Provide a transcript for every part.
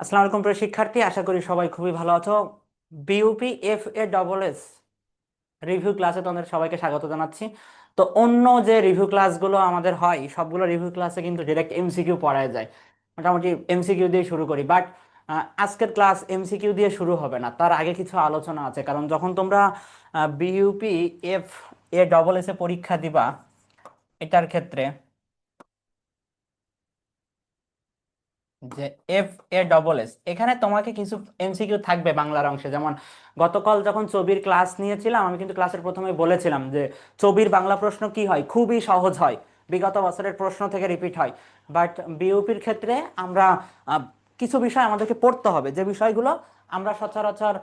আসসালামু আলাইকুম প্রিয় শিক্ষার্থী, আশা করি সবাই খুবই ভালো আছো। বিইউপি এফ এ ডবল এস রিভিউ ক্লাসে তোমাদের সবাইকে স্বাগত জানাচ্ছি। তো অন্য যে রিভিউ ক্লাসগুলো আমাদের হয় সবগুলো রিভিউ ক্লাসে কিন্তু ডিরেক্ট এমসিকিউ পড়ায় যায়, মোটামুটি এমসিকিউ দিয়ে শুরু করি। বাট আজকের ক্লাস এমসিকিউ দিয়ে শুরু হবে না, তার আগে কিছু আলোচনা আছে। কারণ যখন তোমরা BUP F A double S A পরীক্ষা দিবা, এটার ক্ষেত্রে যে এফ এ ডবল এস, এখানে তোমাকে কিছু এমসিকিউ থাকবে বাংলার অংশে। যেমন গতকাল যখন ছবির ক্লাস নিয়েছিলাম, আমি কিন্তু ক্লাসের প্রথমে বলেছিলাম যে ছবির বাংলা প্রশ্ন কি হয়, খুবই সহজ হয়, বিগত বছরের প্রশ্ন থেকে রিপিট হয়। বাট বিউপির ক্ষেত্রে আমরা আহ, কিছু বিষয় আমাদেরকে পড়তে হবে, যে বিষয়গুলো আমরা সচরাচর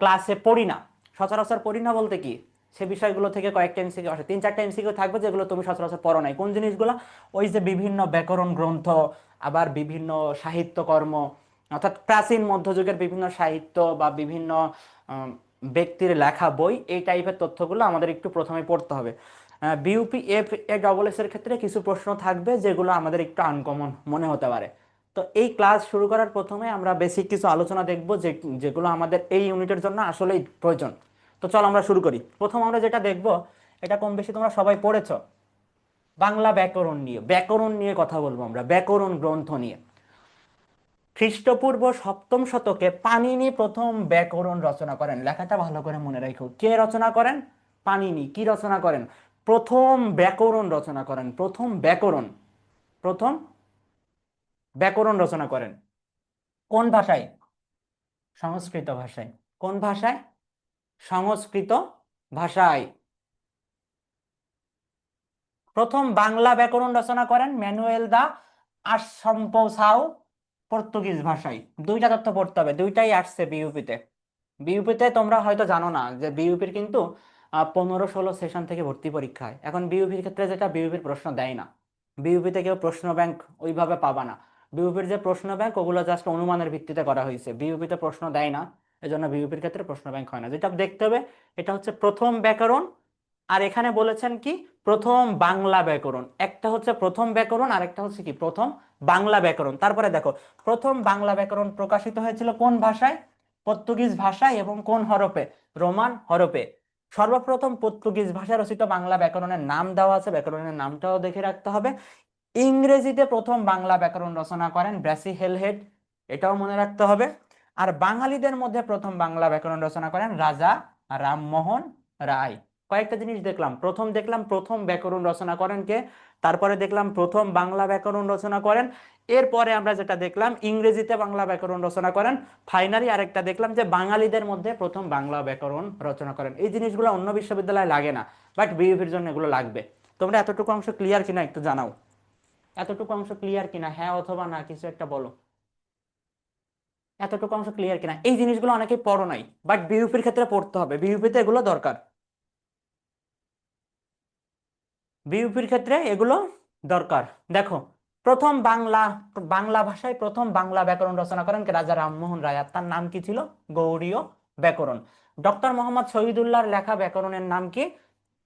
ক্লাসে পড়ি না। সচরাচর পড়ি না বলতে কি, সে বিষয়গুলো থেকে কয়েকটা এমসিকিউ আসে, 3-4টা এমসিকিউ থাকবে যেগুলো তুমি সচরাচর পড়ো নাই। কোন জিনিসগুলো? ওই যে বিভিন্ন ব্যাকরণ গ্রন্থ, আবার বিভিন্ন সাহিত্যকর্ম, অর্থাৎ প্রাচীন মধ্যযুগের বিভিন্ন সাহিত্য বা বিভিন্ন আম, ব্যক্তির লেখা বই, এই টাইপের তথ্যগুলো আমাদের একটু প্রথমে পড়তে হবে। বিউপি এফ এ ডবল এস এর ক্ষেত্রে কিছু প্রশ্ন থাকবে যেগুলো আমাদের একটু আনকমন মনে হতে পারে। তো এই ক্লাস শুরু করার প্রথমে আমরা বেসিক কিছু আলোচনা দেখব, যেগুলো আমাদের এই ইউনিটের জন্য আসলেই প্রয়োজন। তো চল আমরা শুরু করি। প্রথম আমরা যেটা দেখব, এটা কম বেশি তোমরা সবাই পড়েছো, বাংলা ব্যাকরণ নিয়ে। ব্যাকরণ নিয়ে কথা বলবো আমরা, ব্যাকরণ গ্রন্থ নিয়ে। খ্রিস্টপূর্ব 7ম শতকে পাণিনি প্রথম ব্যাকরণ রচনা করেন। লেখাটা ভালো করে মনে রাখো, কে রচনা করেন? পাণিনি। কি রচনা করেন? প্রথম ব্যাকরণ রচনা করেন। প্রথম ব্যাকরণ, প্রথম ব্যাকরণ রচনা করেন কোন ভাষায়? সংস্কৃত ভাষায়। কোন ভাষায়? সংস্কৃত ভাষায়। প্রথম বাংলা ব্যাকরণ রচনা করেন ম্যানুয়েল দা আসম্পসাও, পর্তুগিজ ভাষায়। দুইটা তথ্য পড়তে হবে, দুইটাই আসছে বিইউপিতে। বিইউপিতে তোমরা হয়তো জানো না যে বিইউপির কিন্তু 15-16 সেশন থেকে ভর্তি পরীক্ষা হয়। এখন বিইউপির ক্ষেত্রে যেটা, বিইউপির প্রশ্ন দেয় না। বিইউপিতে কেউ প্রশ্ন ব্যাংক ওইভাবে পাবা না। বিইউপির যে প্রশ্ন ব্যাংক, ওগুলো জাস্ট অনুমানের ভিত্তিতে করা হয়েছে, বিইউপিতে প্রশ্ন দেয় না। এজন্য বিইউপির ক্ষেত্রে প্রশ্ন ব্যাংক হয় না। যেটা দেখতে হবে, এটা হচ্ছে প্রথম ব্যাকরণ। আর এখানে বলেছেন কি, প্রথম বাংলা ব্যাকরণ। একটা হচ্ছে প্রথম ব্যাকরণ, আর একটা হচ্ছে কি প্রথম বাংলা ব্যাকরণ। তারপরে দেখো, প্রথম বাংলা ব্যাকরণ প্রকাশিত হয়েছিল কোন ভাষায়? পর্তুগিজ ভাষায়। এবং কোন হরফে? রোমান হরফে। সর্বপ্রথম পর্তুগিজ ভাষায় রচিত বাংলা ব্যাকরণের নাম দেওয়া আছে, ব্যাকরণের নামটাও দেখে রাখতে হবে। ইংরেজিতে প্রথম বাংলা ব্যাকরণ রচনা করেন ব্রাসি হেলহেড, এটাও মনে রাখতে হবে। আর বাঙালিদের মধ্যে প্রথম বাংলা ব্যাকরণ রচনা করেন রাজা রামমোহন রায়। কয়েকটা জিনিস দেখলাম, প্রথম দেখলাম প্রথম ব্যাকরণ রচনা করেন কে, তারপরে দেখলাম প্রথম বাংলা ব্যাকরণ রচনা করেন, এরপরে আমরা যেটা দেখলাম ইংরেজিতে বাংলা ব্যাকরণ রচনা করেন, ফাইনালি আরেকটা দেখলাম যে বাঙালিদের মধ্যে প্রথম বাংলা ব্যাকরণ রচনা করেন। এই জিনিসগুলো অন্য বিশ্ববিদ্যালয়ে লাগে না, বাট বিইউপির জন্য এগুলো লাগবে। তোমরা এতটুকু অংশ ক্লিয়ার কিনা একটু জানাও। এতটুকু অংশ ক্লিয়ার কিনা, হ্যাঁ অথবা না কিছু একটা বলো। এতটুকু অংশ ক্লিয়ার কিনা? এই জিনিসগুলো অনেকেই পড়ো নাই, বাট বিইউপির ক্ষেত্রে পড়তে হবে, বিইউপিতে এগুলো দরকার। বিইউপির ক্ষেত্রে এগুলো দরকার। দেখো, প্রথম বাংলা, বাংলা ভাষায় প্রথম বাংলা ব্যাকরণ রচনা করেন কে? রাজা রামমোহন রায়। আর তার নাম কি ছিল? গৌড়ীয় ব্যাকরণ। ডক্টর মোহাম্মদ শহীদুল্লাহর লেখা ব্যাকরণের নাম কি?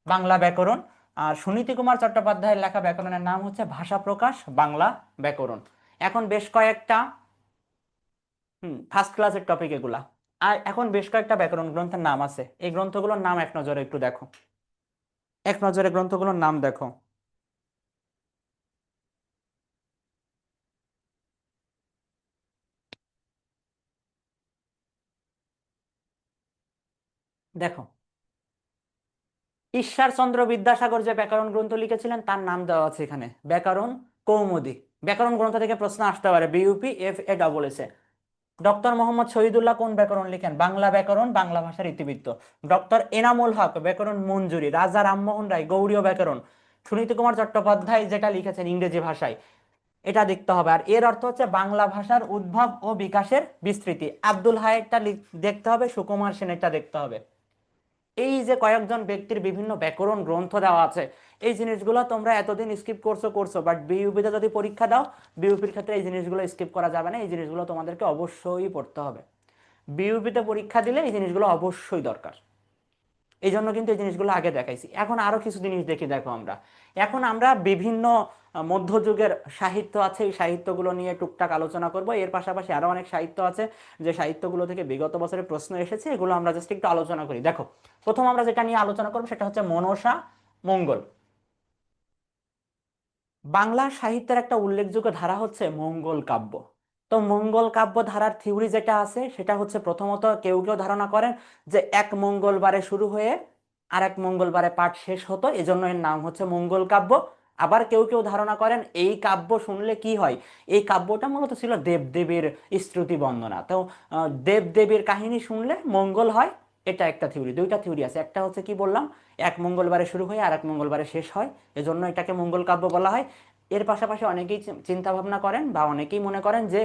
বাংলা ব্যাকরণ। আর সুনীতি কুমার চট্টোপাধ্যায়ের লেখা ব্যাকরণের নাম হচ্ছে ভাষা প্রকাশ বাংলা ব্যাকরণ। এখন বেশ কয়েকটা ফার্স্ট ক্লাসের টপিক এগুলা। আর এখন বেশ কয়েকটা ব্যাকরণ গ্রন্থের নাম আছে, এই গ্রন্থগুলোর নাম এক নজরে একটু দেখো, এক নজরে গ্রন্থগুলোর নাম দেখো। দেখো, ঈশ্বরচন্দ্র বিদ্যাসাগর যে ব্যাকরণ গ্রন্থ লিখেছিলেন তার নাম দেওয়া আছে এখানে, ব্যাকরণ কৌমুদী। ব্যাকরণ গ্রন্থ থেকে প্রশ্ন আসতে পারে BUP F A double S A. Doctor Mohammad Shahidullah কোন ব্যাকরণ লিখেন? বাংলা ব্যাকরণ, বাংলা ভাষার ইতিবৃত্ত। ডক্টর এনামুল হক ব্যাকরণ মঞ্জুরি। রাজা রামমোহন রায় গৌড়ীয় ব্যাকরণ। সুনীতি কুমার চট্টোপাধ্যায় যেটা লিখেছেন ইংরেজি ভাষায়, এটা দেখতে হবে। আর এর অর্থ হচ্ছে বাংলা ভাষার উদ্ভব ও বিকাশের বিস্তৃতি। আব্দুল হায়েরটা দেখতে হবে, সুকুমার সেনেরটা দেখতে হবে। এই যে কয়েকজন ব্যক্তির বিভিন্ন ব্যাকরণ গ্রন্থ দেওয়া আছে, এই জিনিসগুলো তোমরা এতদিন স্কিপ করছো করছো, বাট বিইউপিতে যদি পরীক্ষা দাও, বিইউপির ক্ষেত্রে এই জিনিসগুলো স্কিপ করা যাবে না, এই জিনিসগুলো তোমাদেরকে অবশ্যই পড়তে হবে। বিইউপিতে পরীক্ষা দিলে এই জিনিসগুলো অবশ্যই দরকার। এই জন্য কিন্তু এই জিনিসগুলো আগে দেখাইছি। এখন আরো কিছু জিনিস দেখি, দেখো আমরা এখন আমরা বিভিন্ন মধ্যযুগের সাহিত্য আছে, এই সাহিত্যগুলো নিয়ে টুকটাক আলোচনা করব। এর পাশাপাশি আরো অনেক সাহিত্য আছে যে সাহিত্যগুলো থেকে বিগত বছরের প্রশ্ন এসেছে, এগুলো আমরা জাস্ট একটু আলোচনা করি। দেখো প্রথম আমরা যেটা নিয়ে আলোচনা করবো সেটা হচ্ছে মনসা মঙ্গল। বাংলা সাহিত্যের একটা উল্লেখযোগ্য ধারা হচ্ছে মঙ্গল কাব্য। তো মঙ্গল কাব্য ধারার থিওরি যেটা আছে সেটা হচ্ছে, প্রথমত কেউ কেউ ধারণা করেন যে এক মঙ্গলবারে শুরু হয়ে আর এক মঙ্গলবারে পাঠ শেষ হতো, এজন্য এর নাম হচ্ছে মঙ্গল কাব্য। আবার কেউ কেউ ধারণা করেন এই কাব্য শুনলে কি হয়, এই কাব্যটা মূলত ছিল দেবদেবীর স্তুতি বন্দনা। তো দেবদেবীর কাহিনী শুনলে মঙ্গল হয়, এটা একটা থিওরি। দুইটা থিওরি আছে, একটা হচ্ছে কি বললাম, এক মঙ্গলবারে শুরু হয় আর এক মঙ্গলবারে শেষ হয়, এজন্য এটাকে মঙ্গল কাব্য বলা হয়। এর পাশাপাশি অনেকেই চিন্তা ভাবনা করেন বা অনেকেই মনে করেন যে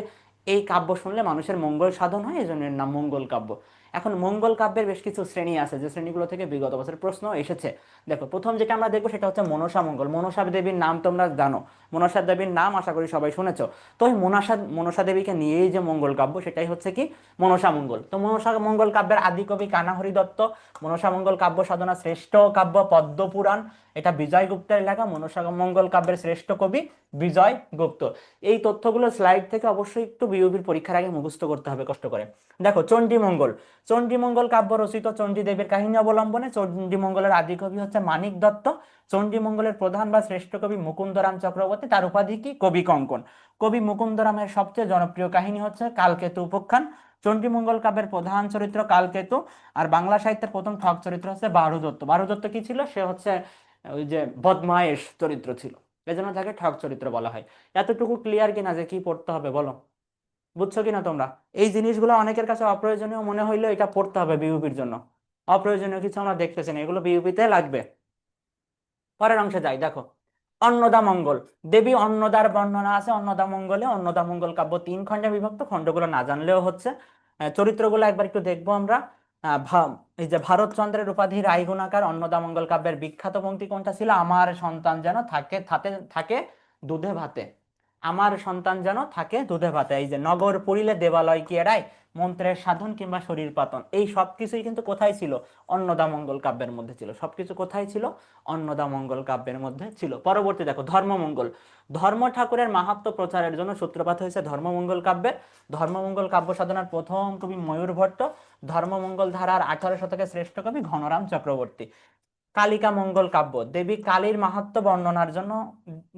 এই কাব্য শুনলে মানুষের মঙ্গল সাধন হয়, এজন্য এর নাম মঙ্গল কাব্য। এখন মঙ্গল কাব্যের বেশ কিছু শ্রেণী আছে, যে শ্রেণীগুলো থেকে বিগত বছর প্রশ্ন এসেছে। দেখো প্রথম যেটা আমরা দেখবো সেটা হচ্ছে মনসা মঙ্গল। মনসা দেবীর নাম তোমরা জানো, মনসা দেবীর নাম আশা করি সবাই শুনেছো। তো এই মনসা দেবীকে নিয়েই যে মঙ্গল কাব্য, সেটাই হচ্ছে কি মনসা মঙ্গল। তো মনসা মঙ্গল কাব্যের আদি কবি কানাহরি দত্ত। মনসা মঙ্গল কাব্য সাধনা শ্রেষ্ঠ কাব্য পদ্ম পুরাণ, এটা বিজয় গুপ্তের লেখা। মনসা মঙ্গল কাব্যের শ্রেষ্ঠ কবি বিজয় গুপ্ত। এই তথ্যগুলো স্লাইড থেকে অবশ্যই একটু বিউপির পরীক্ষার আগে মুখস্থ করতে হবে কষ্ট করে। দেখো চণ্ডীমঙ্গল। চণ্ডীমঙ্গল কাব্য রচিত চণ্ডী দেবীর কাহিনী অবলম্বনে। চণ্ডীমঙ্গলের আদি কবি হচ্ছে মানিক দত্ত। চণ্ডীমঙ্গলের প্রধান বা শ্রেষ্ঠ কবি মুকুন্দরাম চক্রবর্তী, তার উপাধি কি কবি কঙ্কন। কবি মুকুন্দরামের সবচেয়ে জনপ্রিয় কাহিনী হচ্ছে কালকেতু উপাখ্যান। চণ্ডীমঙ্গল কাব্যের প্রধান চরিত্র কালকেতু। আর বাংলা সাহিত্যের প্রথম ঠগ চরিত্র হচ্ছে বারু দত্ত। বারু দত্ত কি ছিল, সে হচ্ছে ওই যে বদমায়েশ চরিত্র ছিল, এজন্য তাকে ঠগ চরিত্র বলা হয়। এতটুকু ক্লিয়ার কিনা যে কি পড়তে হবে বলো, বুঝছো কিনা তোমরা? এই জিনিসগুলো অনেকের কাছে অপ্রয়োজনীয় মনে হইলেও এটা পড়তে হবে বিউপির জন্য। অপ্রয়োজনীয় কিছু আমরা দেখতেছি না, এগুলো বিউপিতে লাগবে। পরের অংশে যাই, দেখো অন্নদা মঙ্গল। দেবী অন্নদার বর্ণনা আছে অন্নদা মঙ্গলে। অন্নদা মঙ্গল কাব্য 3 খণ্ডে বিভক্ত, খণ্ডগুলো না জানলেও হচ্ছে। চরিত্রগুলো একবার একটু দেখবো আমরা। এই যে ভারতচন্দ্রের উপাধি রায়গুণাকার অন্নদা মঙ্গল কাব্যের বিখ্যাত পংক্তি কোনটা ছিল, আমার সন্তান যেন থাকে থাকে থাকে দুধে ভাতে। আমার সন্তান যেন থাকে দুধে ভাতে। এই যে নগর পুরিলে দেবালয় কি এড়ায়, মন্ত্রের সাধন কিংবা শরীর পাতন, এই সবকিছুই কিন্তু কোথায় ছিল, অন্নদা মঙ্গল কাব্যের মধ্যে ছিল। সবকিছু কোথায় ছিল, অন্নদা মঙ্গল কাব্যের মধ্যে ছিল। পরবর্তী দেখো ধর্মমঙ্গল। ধর্ম ঠাকুরের মাহাত্ম্য প্রচারের জন্য সূত্রপাত হয়েছে ধর্মমঙ্গল কাব্যের। ধর্মমঙ্গল কাব্য সাধনার প্রথম কবি ময়ূর ভট্ট। ধর্মমঙ্গল ধারার 18 শতকের শ্রেষ্ঠ কবি ঘনরাম চক্রবর্তী। কালিকা মঙ্গল কাব্য, দেবী কালীর মাহাত্ম্য বর্ণনার জন্য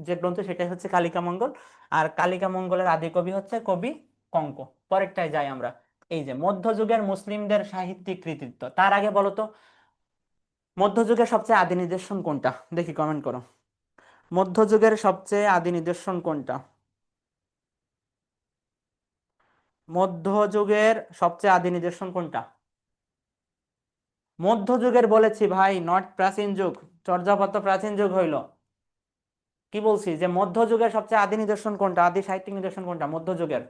যে গ্রন্থ সেটাই হচ্ছে কালিকা মঙ্গল। আর কালিকা মঙ্গলের আদি কবি হচ্ছে কবি কঙ্ক। পরেরটায় যাই আমরা। এই যে মধ্যযুগের মুসলিমদের সাহিত্যিক কৃতিত্ব, তার আগে বলো তো মধ্যযুগের সবচেয়ে আদি নিদর্শন কোনটা, দেখি কমেন্ট করো। মধ্যযুগের সবচেয়ে আদি নিদর্শন কোনটা? মধ্যযুগের সবচেয়ে আদি নিদর্শন কোনটা? মধ্যযুগের বলেছি ভাই, নট প্রাচীন যুগ। চর্যাপদ তো প্রাচীন যুগ হইল। কি বলছি যে মধ্যযুগের সবচেয়ে আদি নিদর্শন কোনটা, আদি সাহিত্যিক নিদর্শন কোনটা মধ্যযুগের?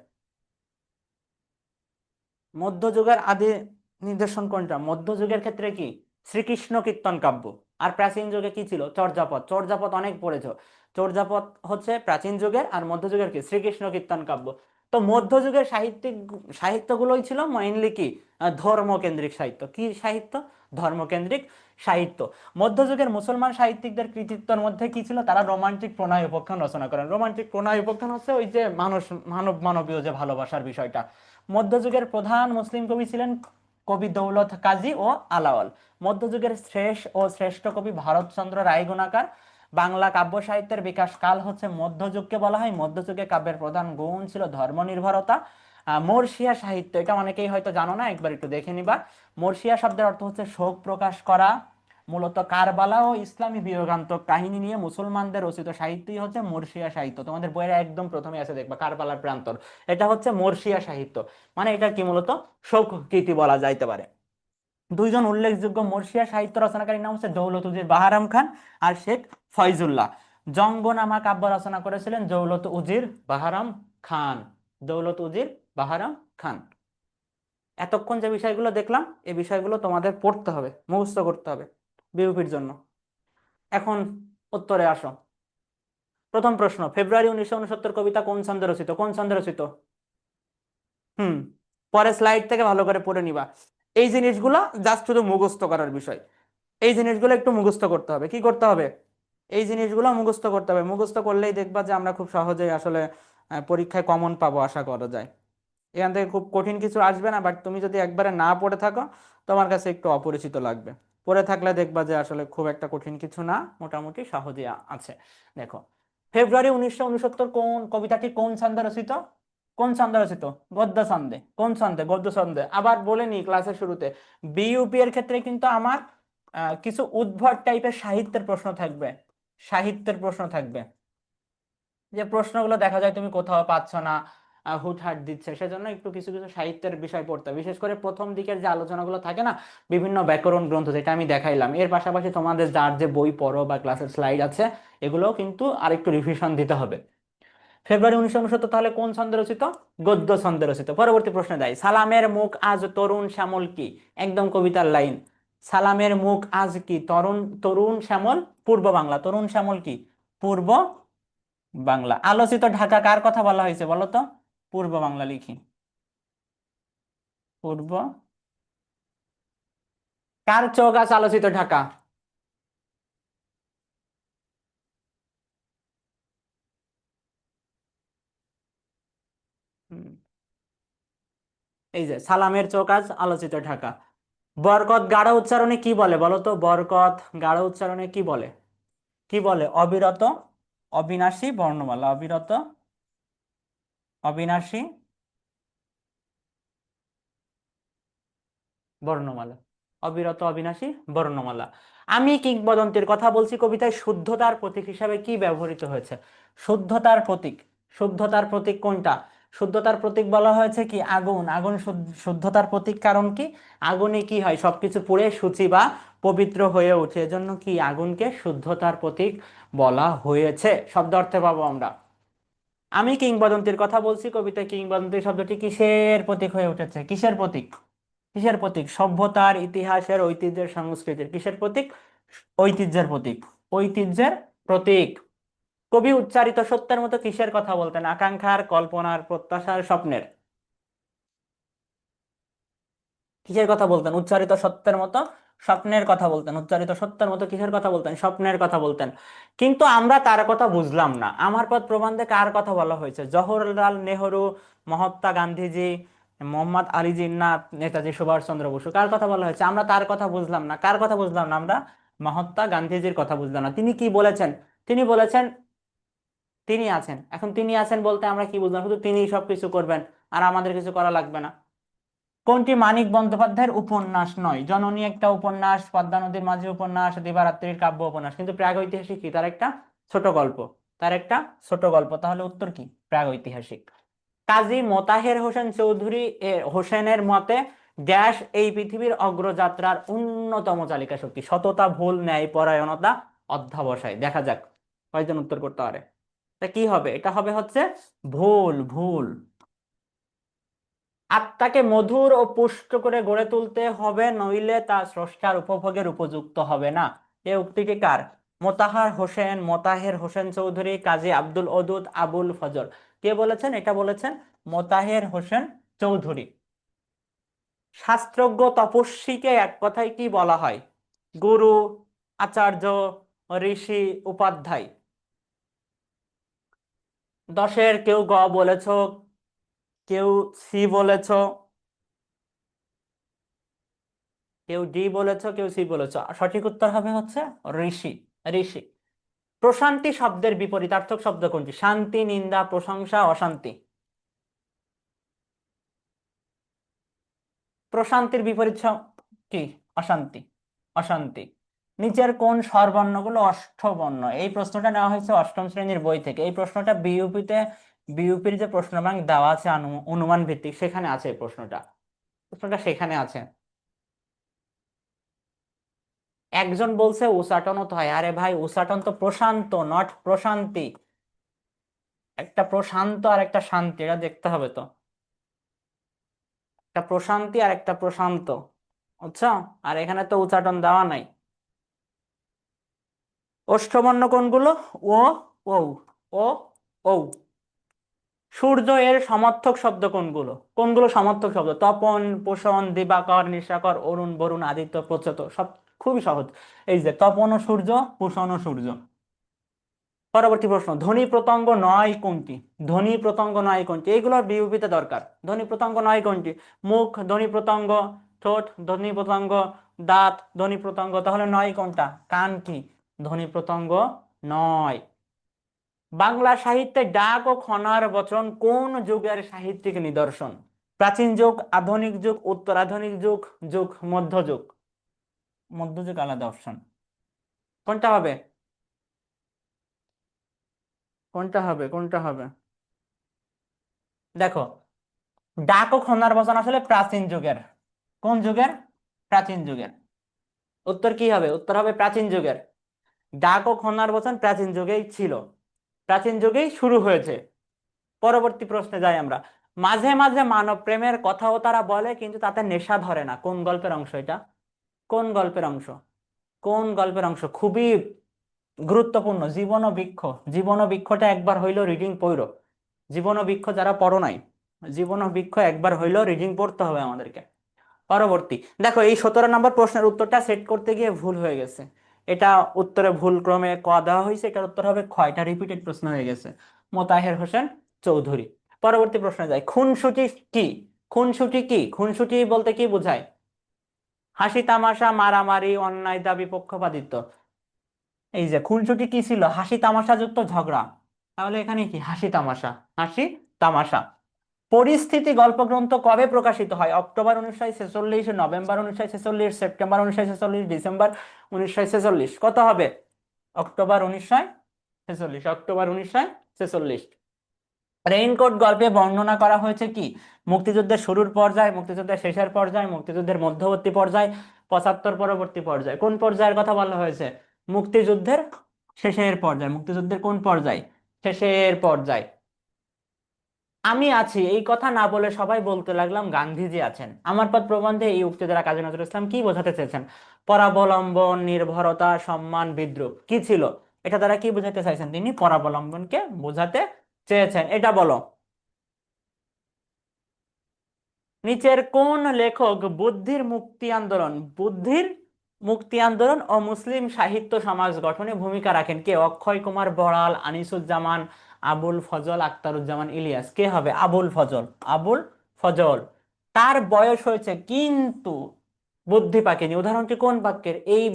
মধ্যযুগের আদি নিদর্শন কোনটা মধ্যযুগের ক্ষেত্রে? কি শ্রীকৃষ্ণ কীর্তন কাব্য। আর প্রাচীন যুগে কি ছিল, চর্যাপদ। চর্যাপদ অনেক পড়েছো। চর্যাপদ হচ্ছে প্রাচীন যুগের, আর মধ্যযুগের কি শ্রীকৃষ্ণ কীর্তন কাব্য। তো মধ্যযুগের সাহিত্যগুলোই ছিল মেইনলি কি ধর্মকেন্দ্রিক সাহিত্য। কি সাহিত্য? ধর্মকেন্দ্রিক সাহিত্য। মধ্যযুগের মুসলমান সাহিত্যিকদের কৃতিত্বের মধ্যে কি ছিল, তারা রোমান্টিক প্রণয় উপাখ্যান রচনা করেন। রোমান্টিক প্রণয় উপাখ্যান হচ্ছে ওই যে মানবীয় যে ভালোবাসার বিষয়টা। মধ্যযুগের প্রধান মুসলিম কবি ছিলেন কবি দৌলত কাজী ও আলাওল। মধ্যযুগের শ্রেষ্ঠ কবি ভারতচন্দ্র রায়গুণাকার। বাংলা কাব্য সাহিত্যের বিকাশ কাল হচ্ছে মধ্যযুগকে বলা হয়। মধ্যযুগে কাব্যের প্রধান গুণ ছিল ধর্মনির্ভরতা। মর্ষিয়া সাহিত্য, এটা অনেকেই হয়তো জানো না, একবার একটু দেখে নিবা। মর্ষিয়া শব্দের অর্থ হচ্ছে শোক প্রকাশ করা। মূলত কারবালা ও ইসলামী বিয়োগান্তক কাহিনী নিয়ে মুসলমানদের রচিত সাহিত্যই হচ্ছে মর্ষিয়া সাহিত্য। তোমাদের বইয়ের একদম প্রথমে আছে দেখবা কারবালার প্রান্তর, এটা হচ্ছে মর্ষিয়া সাহিত্য। মানে এটা কি মূলত শোক গীতি বলা যাইতে পারে। দুইজন উল্লেখযোগ্য মর্ষিয়া সাহিত্য রচনাকারীর নাম হচ্ছে দৌলত উজির বাহারাম খান আর শেখ ফয়জুল্লাহ। জঙ্গনামা কাব্য রচনা করেছিলেন দৌলত উজির বাহারাম খান। দৌলত উজির বাহারাম খান। এতক্ষণ যে বিষয়গুলো দেখলাম, এই বিষয়গুলো তোমাদের পড়তে হবে, মুখস্থ করতে হবে বিউপির জন্য। এখন উত্তরে আসো। প্রথম প্রশ্ন, ফেব্রুয়ারি 1969 কবিতা কোন ছন্দে রচিত? কোন ছন্দে রচিত? হুম, পরে স্লাইড থেকে ভালো করে পড়ে নিবা। এই জিনিসগুলো জাস্ট শুধু মুখস্থ করার বিষয়। এই জিনিসগুলো একটু মুখস্থ করতে হবে। কি করতে হবে? এই জিনিসগুলো মুখস্থ করতে হবে। মুখস্থ করলেই দেখবা যে আমরা খুব সহজেই আসলে পরীক্ষায় কমন পাবো আশা করা যায়। এখান থেকে খুব কঠিন কিছু আসবে না, বাট তুমি যদি একবারে না পড়ে থাকো তোমার কাছে একটু অপরিচিত লাগবে। পড়ে থাকলে দেখবা যে আসলে খুব একটা কঠিন কিছু না, মোটামুটি সহজে আছে। দেখো, ফেব্রুয়ারি 1969 কোন কবিতাটি কোন ছন্দে রচিত? কোন ছন্দে রচিত? গদ্য ছন্দে। কোন ছন্দে? গদ্য ছন্দে। আবার বলে নি ক্লাসের শুরুতে, বিইউপি এর ক্ষেত্রে কিন্তু আমার কিছু উদ্ভট টাইপের সাহিত্যের প্রশ্ন থাকবে। সাহিত্যের প্রশ্ন থাকবে, যে প্রশ্নগুলো দেখা যায় তুমি কোথাও পাচ্ছ না, হুটহাট দিচ্ছে, সেজন্য একটু কিছু কিছু সাহিত্যের বিষয় পড়তে হবে। বিশেষ করে প্রথম দিকের যে আলোচনাগুলো থাকে না, বিভিন্ন ব্যাকরণ গ্রন্থ, যেটা আমি দেখাইলাম, এর পাশাপাশি তোমাদের যার যে বই পড়ো বা ক্লাসের স্লাইড আছে, এগুলোও কিন্তু আরেকটু রিভিশন দিতে হবে। ফেব্রুয়ারি 1969 তাহলে কোন ছন্দে রচিত? গদ্য ছন্দে রচিত। পরবর্তী প্রশ্নে দেয়, সালামের মুখ আজ তরুণ শ্যামল কি? একদম কবিতার লাইন। সালামের মুখ আজ কি তরুণ, তরুণ শ্যামল পূর্ব বাংলা। তরুণ শ্যামল কি? পূর্ব বাংলা। আলোচিত ঢাকা কার কথা বলা হয়েছে বলো তো? পূর্ব বাংলা লিখি। পূর্ব। কার চোখ আজ আলোচিত ঢাকা? হুম, এই যে সালামের চোখ আজ আলোচিত ঢাকা। বরকত গাঢ় উচ্চারণে কি বলে বলো তো? বরকত গাঢ় উচ্চারণে কি বলে? কি বলে? অবিরত অবিনাশী বর্ণমালা। অবিরত অবিনাশী বর্ণমালা। অবিরত অবিনাশী বর্ণমালা। আমি কিংবদন্তির কথা বলছি কবিতায় শুদ্ধতার প্রতীক হিসাবে কি ব্যবহৃত হয়েছে? শুদ্ধতার প্রতীক। শুদ্ধতার প্রতীক কোনটা? শুদ্ধতার প্রতীক বলা হয়েছে কি? আগুন। আগুন শুদ্ধতার প্রতীক। কারণ কি? আগুনে কি হয়? সবকিছু পুড়ে শুচি বা পবিত্র হয়ে ওঠে, এজন্য কি আগুনকে শুদ্ধতার প্রতীক বলা হয়েছে। শব্দ অর্থে পাবো আমরা। আমি কিংবদন্তির কথা বলছি কবিতায় কিংবদন্তি শব্দটি কিসের প্রতীক হয়ে উঠেছে? কিসের প্রতীক? কিসের প্রতীক? সভ্যতার, ইতিহাসের, ঐতিহ্যের, সংস্কৃতির। কিসের প্রতীক? ঐতিহ্যের প্রতীক। ঐতিহ্যের প্রতীক। কবি উচ্চারিত সত্যের মতো কিসের কথা বলতেন? আকাঙ্ক্ষার, কল্পনার, প্রত্যাশার, স্বপ্নের। কিসের কথা বলতেন? উচ্চারিত সত্যের মতো স্বপ্নের কথা বলতেন। উচ্চারিত সত্যের মতো কিসের কথা বলতেন? স্বপ্নের কথা বলতেন। কিন্তু আমরা তার কথা বুঝলাম না। আমার পথ প্রবন্ধে কার কথা বলা হয়েছে? জওহরলাল নেহরু, মহাত্মা গান্ধীজি, মোহাম্মদ আলী জিন্নাহ, নেতাজি সুভাষচন্দ্র বসু। কার কথা বলা হয়েছে? আমরা তার কথা বুঝলাম না। কার কথা বুঝলাম না আমরা? মহাত্মা গান্ধীজির কথা বুঝলাম না। তিনি কি বলেছেন? তিনি বলেছেন তিনি আছেন। এখন তিনি আছেন বলতে আমরা কি বুঝলাম? শুধু তিনিই সবকিছু করবেন আর আমাদের কিছু করা লাগবে না। কোনটি মানিক বন্দ্যোপাধ্যায়ের উপন্যাস নয়? জননী একটা উপন্যাস, পদ্মা নদীর মাঝি উপন্যাস, দিবারাত্রির কাব্য উপন্যাস। কিন্তু প্রাগৈতিহাসিক কি? তার একটা ছোট গল্প। তার একটা ছোট গল্প। তাহলে উত্তর কি? প্রাগৈতিহাসিক। কাজী মোতাহের হোসেন চৌধুরী হোসেনের মতে ড্যাশ এই পৃথিবীর অগ্রযাত্রার অন্যতম চালিকা শক্তি? সততা, ভুল, ন্যায়পরায়ণতা, অধ্যবসায়। দেখা যাক কয়জন উত্তর করতে পারে। তা কি হবে? এটা হবে হচ্ছে ভুল। ভুল। আত্মাকে মধুর ও পুষ্ট করে গড়ে তুলতে হবে, নইলে তা স্রষ্টার উপভোগের উপযুক্ত হবে না। এই উক্তিটি কার? মোতাহের হোসেন চৌধুরী, কাজী আব্দুল ওদুদ, আবুল ফজল। কে বলেছেন? এটা বলেছেন মোতাহের হোসেন চৌধুরী। শাস্ত্রজ্ঞ তপস্বীকে এক কথায় কি বলা হয়? গুরু, আচার্য, ঋষি, উপাধ্যায়। দশের কেউ গ বলেছো, কেউ সি বলেছো, কেউ ডি বলেছো, কেউ সি বলেছো। সঠিক উত্তর হবে হচ্ছে ঋষি। ঋষি। প্রশান্তি শব্দের বিপরীতার্থক শব্দ কোনটি? শান্তি, নিন্দা, প্রশংসা, অশান্তি। প্রশান্তির বিপরীত কি? অশান্তি। অশান্তি। নিচের কোন স্বরবর্ণগুলো অষ্টবর্ণ? এই প্রশ্নটা নেওয়া হয়েছে অষ্টম শ্রেণীর বই থেকে। এই প্রশ্নটা বিইউপিতে, বিইউপির যে প্রশ্ন ব্যাংক দেওয়া আছে অনুমান ভিত্তিক, সেখানে আছে এই প্রশ্নটা। প্রশ্নটা সেখানে আছে। একজন বলছে উচাটনও তো হয়। আরে ভাই, উচাটন তো প্রশান্ত, নট প্রশান্তি। একটা প্রশান্ত আর একটা শান্তি, এটা দেখতে হবে তো। একটা প্রশান্তি আর একটা প্রশান্ত, বুঝছো? আর এখানে তো উচ্চাটন দেওয়া নাই। ওষ্ঠবর্ণ কোনগুলো? ও, ও, ও, ও। সূর্য এর সমর্থক শব্দ কোনগুলো? কোনগুলো সমর্থক শব্দ? তপন, পোষণ, দিবাকর, নিশাকর, অরুণ, বরুণ, আদিত্য, প্রচ্ছদ। সব খুবই সহজ। এই যে তপন সূর্য, পুষণ সূর্য। পরবর্তী প্রশ্ন, ধ্বনি প্রত্যঙ্গ নয় কোনটি? ধ্বনি প্রত্যঙ্গ নয় কোনটি? এইগুলোর বিউপিতে দরকার। ধ্বনি প্রত্যঙ্গ নয় কোনটি? মুখ ধ্বনি প্রত্যঙ্গ, ঠোঁট ধ্বনি প্রত্যঙ্গ, দাঁত ধ্বনি প্রত্যঙ্গ, তাহলে নয় কোনটা? কান কি ধ্বনি প্রত্যঙ্গ নয়? বাংলা সাহিত্যে ডাক ও খনার বচন কোন যুগের সাহিত্যিক নিদর্শন? প্রাচীন যুগ, আধুনিক যুগ, উত্তরাধুনিক যুগ, যুগ মধ্যযুগ? মধ্যযুগ আলাদা অপশন, কোনটা হবে? কোনটা হবে? কোনটা হবে? দেখো, ডাক ও খনার বচন আসলে প্রাচীন যুগের। কোন যুগের? প্রাচীন যুগের। উত্তর কি হবে? উত্তর হবে প্রাচীন যুগের। ডাক ও খনার বচন প্রাচীন যুগেই ছিল, প্রাচীন যুগেই শুরু হয়েছে। পরবর্তী প্রশ্নে যাই আমরা। মাঝে মাঝে মানব প্রেমের কথাও তারা বলে, কিন্তু তাতে নেশা ধরে না। কোন গল্পের অংশ এটা? কোন গল্পের অংশ? কোন গল্পের অংশ? খুবই গুরুত্বপূর্ণ, জীবন বৃক্ষ। জীবন বৃক্ষটা একবার হইলো রিডিং পড়ো। জীবন বৃক্ষ যারা পড়ো নাই, জীবন বৃক্ষ একবার হইলো রিডিং পড়তে হবে আমাদেরকে। পরবর্তী, দেখো এই 17 নম্বর প্রশ্নের উত্তরটা সেট করতে গিয়ে ভুল হয়ে গেছে। এটা উত্তরে ভুল ক্রমে ক দেওয়া হয়েছে, এটার উত্তর হবে খ। এটা রিপিটেড প্রশ্ন হয়ে গেছে। মোতাহের হোসেন চৌধুরী। পরবর্তী প্রশ্নে যাই। খুনসুটি কি? খুনসুটি কি? খুনসুটি বলতে কি বোঝায়? হাসি তামাশা, মারামারি, অন্যায় দাবি, পক্ষপাতিত্ব। এই যে খুনসুটি কি ছিল? হাসি তামাশা যুক্ত ঝগড়া। তাহলে এখানে কি? হাসি তামাশা, হাসি তামাশা। পরিস্থিতি গল্পগ্রন্থ কবে প্রকাশিত হয়? October 1946, November 1946, September 1946, December 1946? কত হবে? October 1946, October 1946। রেইনকোট গল্পে বর্ণনা করা হয়েছে কি? মুক্তিযুদ্ধের শুরুর পর্যায়, মুক্তিযুদ্ধের শেষের পর্যায়, মুক্তিযুদ্ধের মধ্যবর্তী পর্যায়, 75 পরবর্তী পর্যায়? কোন পর্যায়ের কথা বলা হয়েছে? মুক্তিযুদ্ধের শেষের পর্যায়। মুক্তিযুদ্ধের কোন পর্যায়? শেষের পর্যায়। আমি আছি এই কথা না বলে সবাই বলতে লাগলাম গান্ধীজি আছেন। আমার পথ প্রবন্ধে এই উক্তি দ্বারা কাজী নজরুল ইসলাম কি বোঝাতে চেয়েছেন? পরাবলম্বন, নির্ভরতা, সম্মান, বিদ্রুপ কি ছিল? এটা দ্বারা কি বোঝাতে চাইছেন? তিনি পরাবলম্বনকে বোঝাতে চেয়েছেন। এটা বলো। নিচের কোন লেখক বুদ্ধির মুক্তি আন্দোলন, বুদ্ধির মুক্তি আন্দোলন ও মুসলিম সাহিত্য সমাজ গঠনে ভূমিকা রাখেন? কে? অক্ষয় কুমার বড়াল, আনিসুজ্জামান, আবুল ফজল, আখতারুজ্জামান ইলিয়াস? কে হবে? আবুল ফজল। আবুল ফজল। তার বয়স হয়েছে কিন্তু বুদ্ধি পাকেনি। উদাহরণটি কোন বাক্যের? এই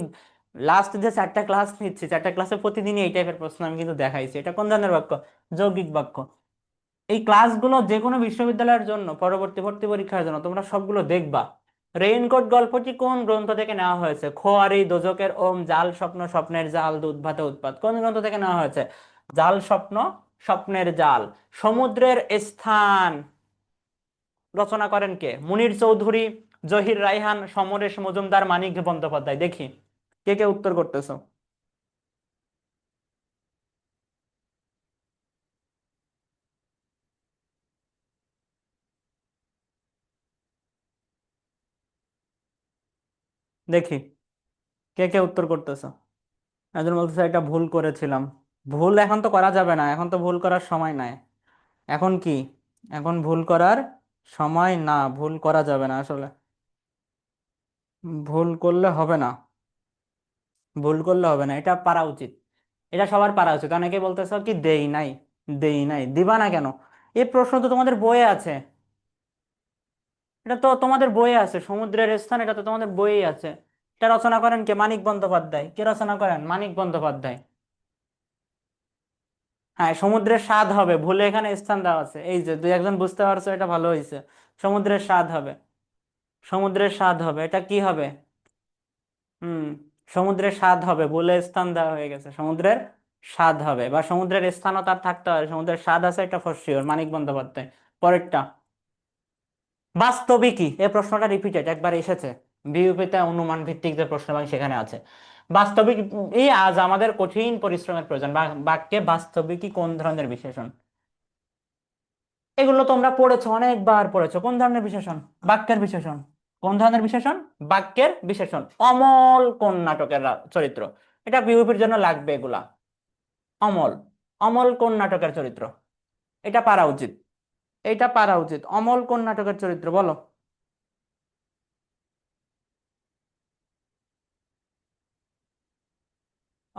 লাস্ট যে 4টা ক্লাস নিচ্ছি, 4টা ক্লাসে প্রতিদিনই এই টাইপের প্রশ্ন আমি কিন্তু দেখাইছি। এটা কোন ধরনের বাক্য? যৌগিক বাক্য। এই ক্লাসগুলো যে কোনো বিশ্ববিদ্যালয়ের জন্য, পরবর্তী ভর্তি পরীক্ষার জন্য তোমরা সবগুলো দেখবা। রেইনকোট গল্পটি কোন গ্রন্থ থেকে নেওয়া হয়েছে? খোয়ারি, দোজকের ওম, জাল স্বপ্ন, স্বপ্নের জাল, দুধ ভাতে উৎপাত? কোন গ্রন্থ থেকে নেওয়া হয়েছে? জাল স্বপ্ন, স্বপ্নের জাল। সমুদ্রের স্থান রচনা করেন কে? মুনির চৌধুরী, জহির রায়হান, সমরেশ মজুমদার, মানিক বন্দ্যোপাধ্যায়? দেখি কে কে উত্তর করতেছো। দেখি কে কে উত্তর করতেছো। একজন বলতেছে এটা ভুল করেছিলাম। ভুল এখন তো করা যাবে না, এখন তো ভুল করার সময় নাই। এখন কি? এখন ভুল করার সময় না, ভুল করা যাবে না আসলে। ভুল করলে হবে না, ভুল করলে হবে না, এটা পারা উচিত। এটা সবার পারা উচিত। অনেকে বলতেছে কি দেই নাই, দেই নাই। দিবা না কেন? এই প্রশ্ন তো তোমাদের বইয়ে আছে। এটা তো তোমাদের বইয়ে আছে, সমুদ্রের স্থান, এটা তো তোমাদের বইয়ে আছে। এটা রচনা করেন কে? মানিক বন্দ্যোপাধ্যায়। কে রচনা করেন? মানিক বন্দ্যোপাধ্যায়। হ্যাঁ, সমুদ্রের স্বাদ হবে, ভুলে এখানে স্থান দেওয়া আছে। এই যে দুই একজন বুঝতে পারছো, এটা ভালো হয়েছে। সমুদ্রের স্বাদ হবে, সমুদ্রের স্বাদ হবে। এটা কি হবে? হুম, সমুদ্রের স্বাদ হবে, বলে স্থান দেওয়া হয়ে গেছে। সমুদ্রের স্বাদ হবে, বা সমুদ্রের স্থানও তার থাকতে হবে, সমুদ্রের স্বাদ আছে, এটা ফর শিওর। মানিক বন্দ্যোপাধ্যায়। পরেরটা, বাস্তবিকই, এই প্রশ্নটা রিপিটেড একবার এসেছে বিউপিতে, অনুমান ভিত্তিক যে প্রশ্ন ব্যাংক সেখানে আছে। বাস্তবিক এই আজ আমাদের কঠিন পরিশ্রমের প্রয়োজন। বাক্যে বাস্তবিকই কোন ধরনের বিশেষণ? এগুলো তোমরা পড়েছো, অনেকবার পড়েছো। কোন ধরনের বিশেষণ? বাক্যের বিশেষণ। কোন ধরনের বিশেষণ? বাক্যের বিশেষণ। অমল কোন নাটকের চরিত্র? এটা বিউপির জন্য লাগবে এগুলা। অমল, অমল কোন নাটকের চরিত্র? এটা পারা উচিত, এটা পারা উচিত। অমল কোন নাটকের চরিত্র বলো।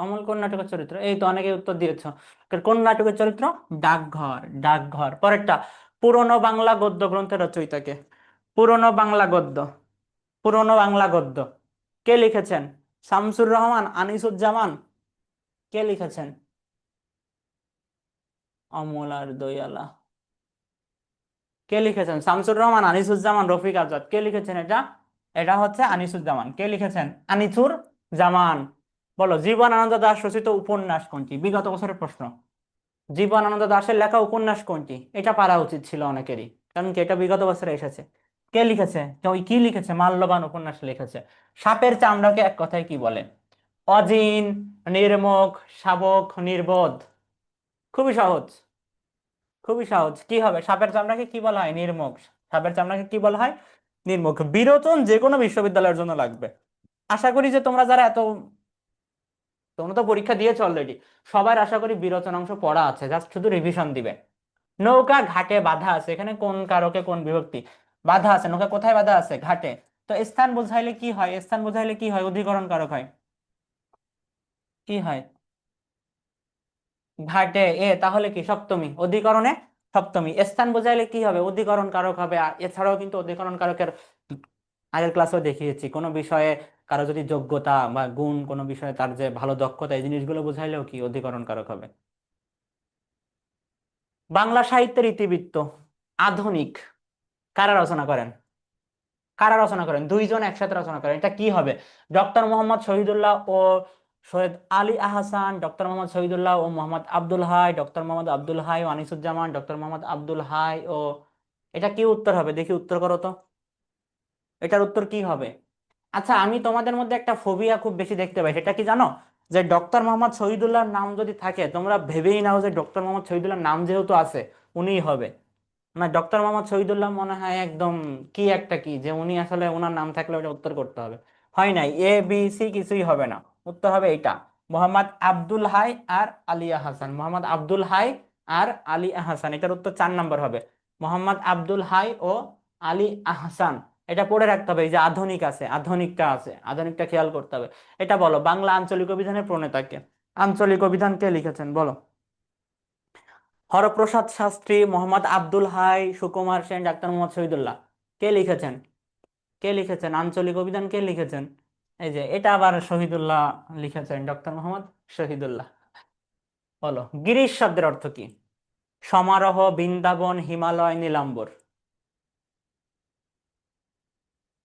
অমল কোন নাটকের চরিত্র? এই তো অনেকে উত্তর দিয়েছো। কোন নাটকের চরিত্র? ডাকঘর। ডাকঘর। পরেরটা, পুরনো বাংলা গদ্য গ্রন্থের রচয়িতাকে। পুরনো বাংলা গদ্য, পুরনো বাংলা গদ্য কে লিখেছেন? শামসুর রহমান, আনিসুজ্জামান? কে লিখেছেন? অমল আর দয়ালা। কে লিখেছেন? শামসুর রহমান, আনিসুজ্জামান, রফিক আজাদ? কে লিখেছেন এটা? এটা হচ্ছে আনিসুজ্জামান। কে লিখেছেন? আনিসুর জামান। বলো, জীবনানন্দ দাশ রচিত উপন্যাস কোনটি? বিগত বছরের প্রশ্ন। জীবনানন্দ দাশের লেখা উপন্যাস কোনটি? এটা পারা উচিত ছিল অনেকেরই, কারণ কি এটা বিগত বছরে এসেছে। কে লিখেছে? তো ওই কি লিখেছে? মাল্যবান উপন্যাস লিখেছে। সাপের চামড়াকে এক কথায় কি বলে? অজিন, নির্মুখ, শাবক, নির্বোধ? খুবই সহজ। খুবই সহজ। কি হবে? সাপের চামড়াকে কি বলা হয়? নির্মুখ। সাপের চামড়াকে কি বলা হয়? নির্মুখ। বিরোচন যে কোনো বিশ্ববিদ্যালয়ের জন্য লাগবে। আশা করি যে তোমরা যারা এত, তোমরা তো পরীক্ষা দিয়েছো অলরেডি, সবার আশা করি বিরোচন অংশ পড়া আছে, জাস্ট শুধু রিভিশন দিবে। নৌকা ঘাটে বাঁধা আছে, এখানে কোন কারকে কোন বিভক্তি? বাঁধা আছে। নৌকা কোথায় বাঁধা আছে? ঘাটে। তো স্থান বোঝাইলে কি হয়? স্থান বোঝাইলে কি হয়? অধিকরণ কারক হয়। কি হয়? ঘাটে এ, তাহলে কি সপ্তমী? অধিকরণে সপ্তমী। স্থান বোঝাইলে কি হবে? অধিকরণ কারক হবে। আর এছাড়াও কিন্তু অধিকরণ কারকের আগের ক্লাসেও দেখিয়েছি, কোনো বিষয়ে কারো যদি যোগ্যতা বা গুণ, কোনো বিষয়ে তার যে ভালো দক্ষতা, এই জিনিসগুলো বোঝাইলেও কি অধিকরণ কারক হবে। বাংলা সাহিত্যের ইতিবৃত্ত আধুনিক কারা রচনা করেন? কারা রচনা করেন? দুইজন একসাথে রচনা করেন। এটা কি হবে? ডক্টর মোহাম্মদ শহীদুল্লাহ ও সৈয়দ আলী আহসান, ডক্টর মোহাম্মদ শহীদুল্লাহ ও মোহাম্মদ আব্দুল হাই, ডক্টর মোহাম্মদ আব্দুল হাই ও আনিসুজ্জামান, ডক্টর মোহাম্মদ আব্দুল হাই ও, এটা কি উত্তর হবে? দেখি উত্তর করো তো। এটার উত্তর কি হবে? আচ্ছা, আমি তোমাদের মধ্যে একটা ফোবিয়া খুব বেশি দেখতে পাই, সেটা কি জানো? যে ডক্টর মোহাম্মদ শহীদুল্লাহর নাম যদি থাকে, তোমরা ভেবেই নাও যে ডক্টর মোহাম্মদ শহীদুল্লাহর নাম যেহেতু আছে, উনিই হবে। না, ডক্টর মোহাম্মদ শহীদুল্লাহ মনে হয় একদম কি একটা কি, যে উনি আসলে ওনার নাম থাকলে ওটা উত্তর করতে হবে। হয় নাই, এ বি সি কিছুই হবে না। উত্তর হবে এটা, মোহাম্মদ আব্দুল হাই আর আলিয়া হাসান। মোহাম্মদ আব্দুল হাই আর আলী আহসান, এটার উত্তর 4 নম্বর হবে। মোহাম্মদ আব্দুল হাই ও আলী আহসান। এটা পড়ে রাখতে হবে। এই যে আধুনিক আছে, আধুনিকটা আছে, আধুনিকটা খেয়াল করতে হবে। এটা বলো, বাংলা আঞ্চলিক অভিধানের প্রণেতাকে। আঞ্চলিক অভিধান কে লিখেছেন বলো? হরপ্রসাদ শাস্ত্রী, মোহাম্মদ আব্দুল হাই, সুকুমার সেন, ডাক্তার মোহাম্মদ শহীদুল্লাহ? কে লিখেছেন? কে লিখেছেন আঞ্চলিক অভিধান? কে লিখেছেন? এই যে এটা আবার শহীদুল্লাহ লিখেছেন, ডক্টর মোহাম্মদ শহীদুল্লাহ। বলো, গিরিশ শব্দের অর্থ কি? সমারোহ, বৃন্দাবন, হিমালয়, নীলাম্বর?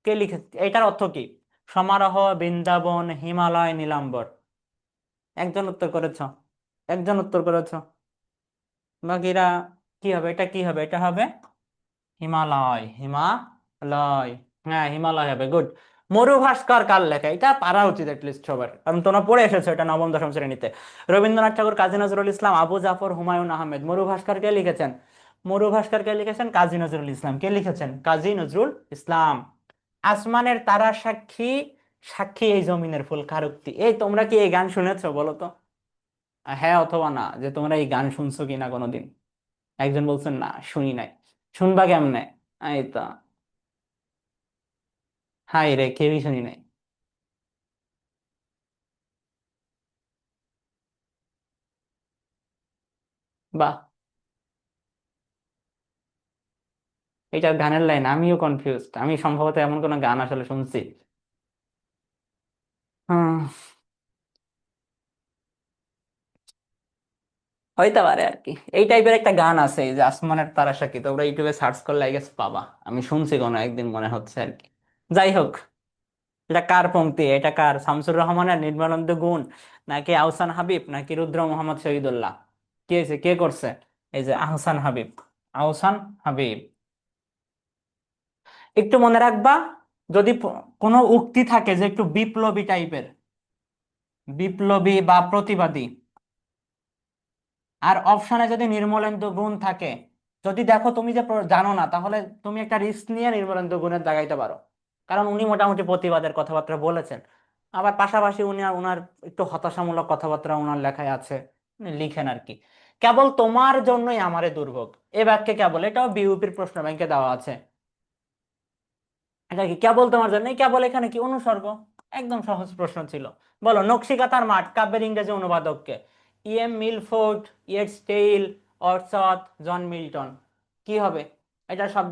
কে লিখে, এটার অর্থ কি? সমারোহ, বৃন্দাবন, হিমালয়, নীলাম্বর? একজন উত্তর করেছ, একজন উত্তর করেছ। বাকিরা কি হবে? এটা কি হবে? এটা হবে হিমালয়। হিমালয়। হ্যাঁ, হিমালয় হবে। গুড। মরুভাস্কর কার লেখা? এটা পারা উচিত লিস্ট সবার, কারণ তোমরা পড়ে এসেছো এটা নবম দশম শ্রেণীতে। রবীন্দ্রনাথ ঠাকুর, কাজী নজরুল ইসলাম, আবু জাফর, হুমায়ুন আহমেদ? মরুভাস্কর কে লিখেছেন? মরুভাস্কর কে লিখেছেন? কাজী নজরুল ইসলাম। কে লিখেছেন? কাজী নজরুল ইসলাম। আসমানের তারা সাক্ষী, সাক্ষী এই জমিনের ফুল কার উক্তি? এই তোমরা কি এই গান শুনেছো বলো তো? হ্যাঁ অথবা না, যে তোমরা এই গান শুনছো কিনা কোনোদিন। একজন বলছেন না, শুনি নাই। শুনবা কেমনে? এই তো, হাই রে, কেউই শুনি নাই। বাহ, এটা গানের লাইন? আমিও কনফিউজড। আমি সম্ভবত এমন কোন গান আসলে শুনছি। হুম, হইতে পারে আর কি। এই টাইপের একটা গান আছে, এই যে আসমানের তারা সাক্ষী, তোমরা ইউটিউবে সার্চ করলে আই গেস পাবা। আমি শুনছি কোনো একদিন, মনে হচ্ছে আর কি। যাই হোক, এটা কার পংক্তি? এটা কার? শামসুর রহমানের, নির্মলেন্দু গুণ, নাকি আহসান হাবিব, নাকি রুদ্র মোহাম্মদ শহীদুল্লাহ? কে হয়েছে? কে করছে? এই যে আহসান হাবিব। আহসান হাবিব। একটু মনে রাখবা, যদি কোনো উক্তি থাকে যে একটু বিপ্লবী টাইপের, বিপ্লবী বা প্রতিবাদী, আর অপশনে যদি নির্মলেন্দু গুণ থাকে, যদি দেখো তুমি যে জানো না, তাহলে তুমি একটা রিস্ক নিয়ে নির্মলেন্দু গুণের দাগাইতে পারো, কারণ উনি মোটামুটি প্রতিবাদের কথাবার্তা বলেছেন। আবার পাশাপাশি উনি ওনার একটু হতাশামূলক কথাবার্তা ওনার লেখায় আছে, উনি লিখেন আর কি। কেবল তোমার জন্যই আমারে দুর্ভোগ, এ বাক্যে কেবল, এটাও বিউপির প্রশ্ন ব্যাংকে দেওয়া আছে। এটা কি কেবল তোমার জন্য? কেবল এখানে কি অনুসর্গ? একদম সহজ প্রশ্ন ছিল। বলো, নকশিকাঁথার মাঠ কাব্যের ইংরেজি অনুবাদককে? ইএম মিলফোর্ড, ইয়েটস টেইল, অর্চড, জন মিল্টন। কি হবে? এটা সব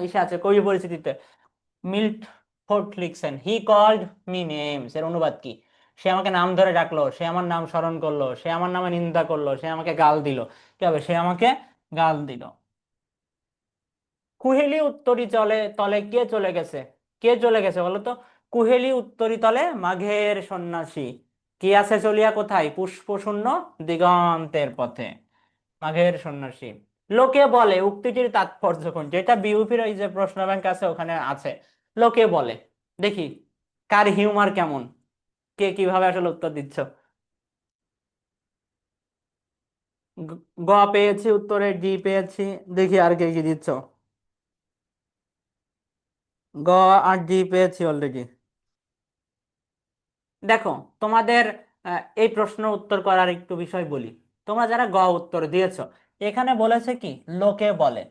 ইসে আছে কবি পরিচিতিতে। মিল্টফোর্ড লিখছেন হি কল্ড মি নেমস, এর অনুবাদ কি? সে আমাকে নাম ধরে ডাকলো, সে আমার নাম স্মরণ করলো, সে আমার নামে নিন্দা করলো, সে আমাকে গাল দিল। কি হবে? সে আমাকে গাল দিল। কুহেলি উত্তরি তলে তলে কে চলে গেছে? কে চলে গেছে বলো তো? কুহেলি উত্তরি তলে মাঘের সন্ন্যাসী, কে আছে চলিয়া কোথায় পুষ্প শূন্য দিগন্তের পথে। মাঘের সন্ন্যাসী। লোকে বলে উক্তিটির তাৎপর্য কোনটি? এটা বিউপির ওই যে প্রশ্ন ব্যাংক আছে ওখানে আছে। লোকে বলে। দেখি কার হিউমার কেমন, কে কিভাবে আসলে উত্তর দিচ্ছ। গ গ পেয়েছি উত্তরে, ডি পেয়েছি। দেখি আর কে কি দিচ্ছ। গ আর ডি পেয়েছি অলরেডি। দেখো, তোমাদের এই প্রশ্ন উত্তর করার একটু বিষয় বলি। তোমরা যারা গ উত্তর দিয়েছো, এখানে বলেছে কি লোকে বলে।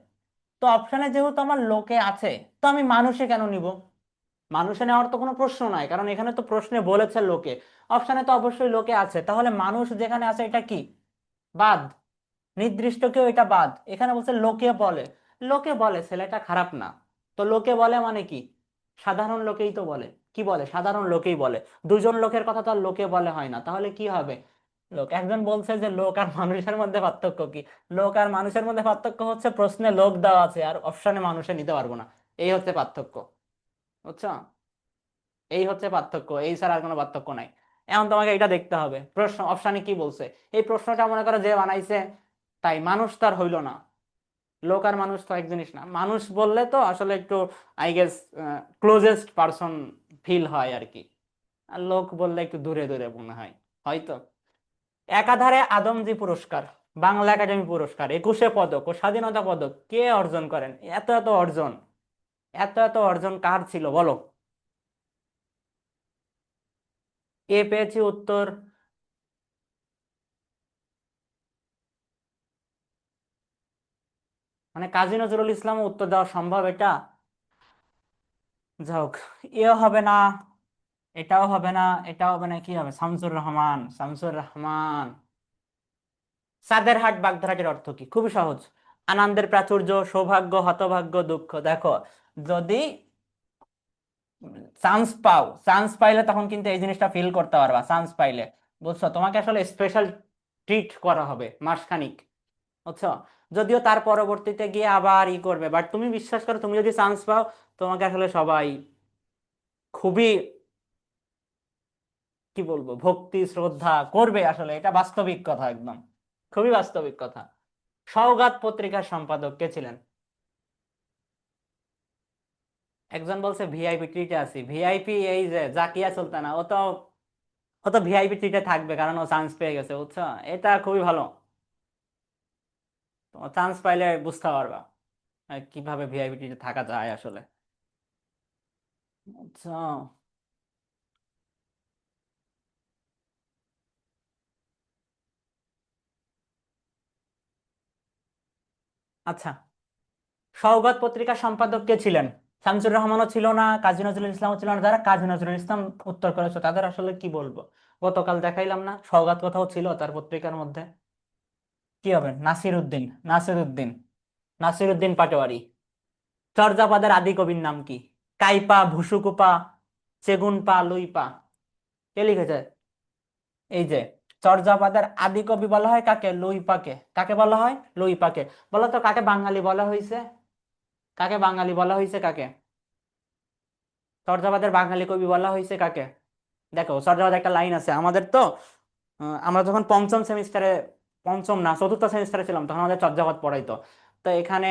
তো অপশনে যেহেতু আমার লোকে আছে, তো আমি মানুষে কেন নিব? মানুষে নেওয়ার তো কোনো প্রশ্ন নাই, কারণ এখানে তো প্রশ্নে বলেছে লোকে। অপশনে তো অবশ্যই লোকে আছে, তাহলে মানুষ যেখানে আছে এটা কি? বাদ। নির্দিষ্ট কেউ, এটা বাদ। এখানে বলছে লোকে বলে। লোকে বলে ছেলেটা খারাপ না। তো লোকে বলে মানে কি? সাধারণ লোকেই তো বলে। কি বলে? সাধারণ লোকেই বলে। দুজন লোকের কথা তো আর লোকে বলে হয় না, তাহলে কি হবে? লোক। একজন বলছে যে লোক আর মানুষের মধ্যে পার্থক্য কি? লোক আর মানুষের মধ্যে পার্থক্য হচ্ছে প্রশ্নে লোক দেওয়া আছে আর অপশনে মানুষে নিতে পারবো না। এই হচ্ছে পার্থক্য। বুঝছো? এই হচ্ছে পার্থক্য, এই ছাড়া আর কোনো পার্থক্য নাই। এখন তোমাকে এটা দেখতে হবে প্রশ্ন অপশানে কি বলছে। এই প্রশ্নটা মনে করো যে বানাইছে, তাই মানুষ তার হইলো না। লোক আর মানুষ তো এক জিনিস না। মানুষ বললে তো আসলে একটু I guess closest person feel হয় আর কি। আর লোক বললে একটু দূরে দূরে মনে হয় হয়তো। একাধারে আদমজী পুরস্কার, বাংলা একাডেমি পুরস্কার, 21 পদক ও স্বাধীনতা পদক কে অর্জন করেন? এত এত অর্জন, এত এত অর্জন কার ছিল বলো? এ পেয়েছি উত্তর। মানে কাজী নজরুল ইসলাম উত্তর দেওয়া সম্ভব এটা? যাক, এও হবে না, এটাও হবে না, এটাও হবে না, কি হবে? শামসুর রহমান, শামসুর রহমান। চাঁদের হাট বাগধারাটির অর্থ কি? খুবই সহজ। আনন্দের প্রাচুর্য, সৌভাগ্য, হতভাগ্য, দুঃখ। দেখো, যদি চান্স পাও, চান্স পাইলে তখন কিন্তু এই জিনিসটা ফিল করতে পারবা। চান্স পাইলে, বুঝছো, তোমাকে আসলে স্পেশাল ট্রিট করা হবে মাসখানিক। বুঝছো? যদিও তার পরবর্তীতে গিয়ে আবার ই করবে, বাট তুমি বিশ্বাস করো, তুমি যদি চান্স পাও, তোমাকে আসলে সবাই খুবই, কি বলবো, ভক্তি শ্রদ্ধা করবে। আসলে এটা বাস্তবিক কথা, একদম খুবই বাস্তবিক কথা। সওগাত পত্রিকার সম্পাদক কে ছিলেন? একজন বলছে ভিআইপি ট্রিটে আছি। ভিআইপি এই যে জাকিয়া সুলতানা, ও তো ভিআইপি ট্রিটে থাকবে, কারণ ও চান্স পেয়ে গেছে। বুঝছো? এটা খুবই ভালো। তো চান্স পাইলে বুঝতে পারবা কিভাবে ভিআইপি ট্রিটে থাকা যায় আসলে। আচ্ছা। আচ্ছা, সওগাত পত্রিকার সম্পাদক কে ছিলেন? শামসুর রহমানও ছিল না, কাজী নজরুল ইসলামও ছিল না। যারা কাজী নজরুল ইসলাম উত্তর করেছে তাদের আসলে কি বলবো? গতকাল দেখাইলাম না, সওগাত কথাও ছিল তার পত্রিকার মধ্যে। কি হবে? নাসির উদ্দিন, নাসির উদ্দিন, নাসির উদ্দিন পাটোয়ারি। চর্যাপদের আদি কবির নাম কি? কাইপা, ভুসুকুপা, চেগুনপা, লুইপা। কে লিখেছে? এই যে, চর্যাপদের আদি কবি বলা হয় কাকে? লুইপাকে। কাকে বলা হয়? লুইপাকে। বলো তো কাকে বাঙালি বলা হয়েছে? কাকে বাঙালি বলা হয়েছে? কাকে চর্যাপদের বাঙালি কবি বলা হয়েছে? কাকে? দেখো, চর্যাপদ একটা লাইন আছে আমাদের তো। আমরা যখন পঞ্চম সেমিস্টারে, পঞ্চম না চতুর্থ সেমিস্টারে ছিলাম, তখন আমাদের চর্যাপদ পড়াইতো। তো এখানে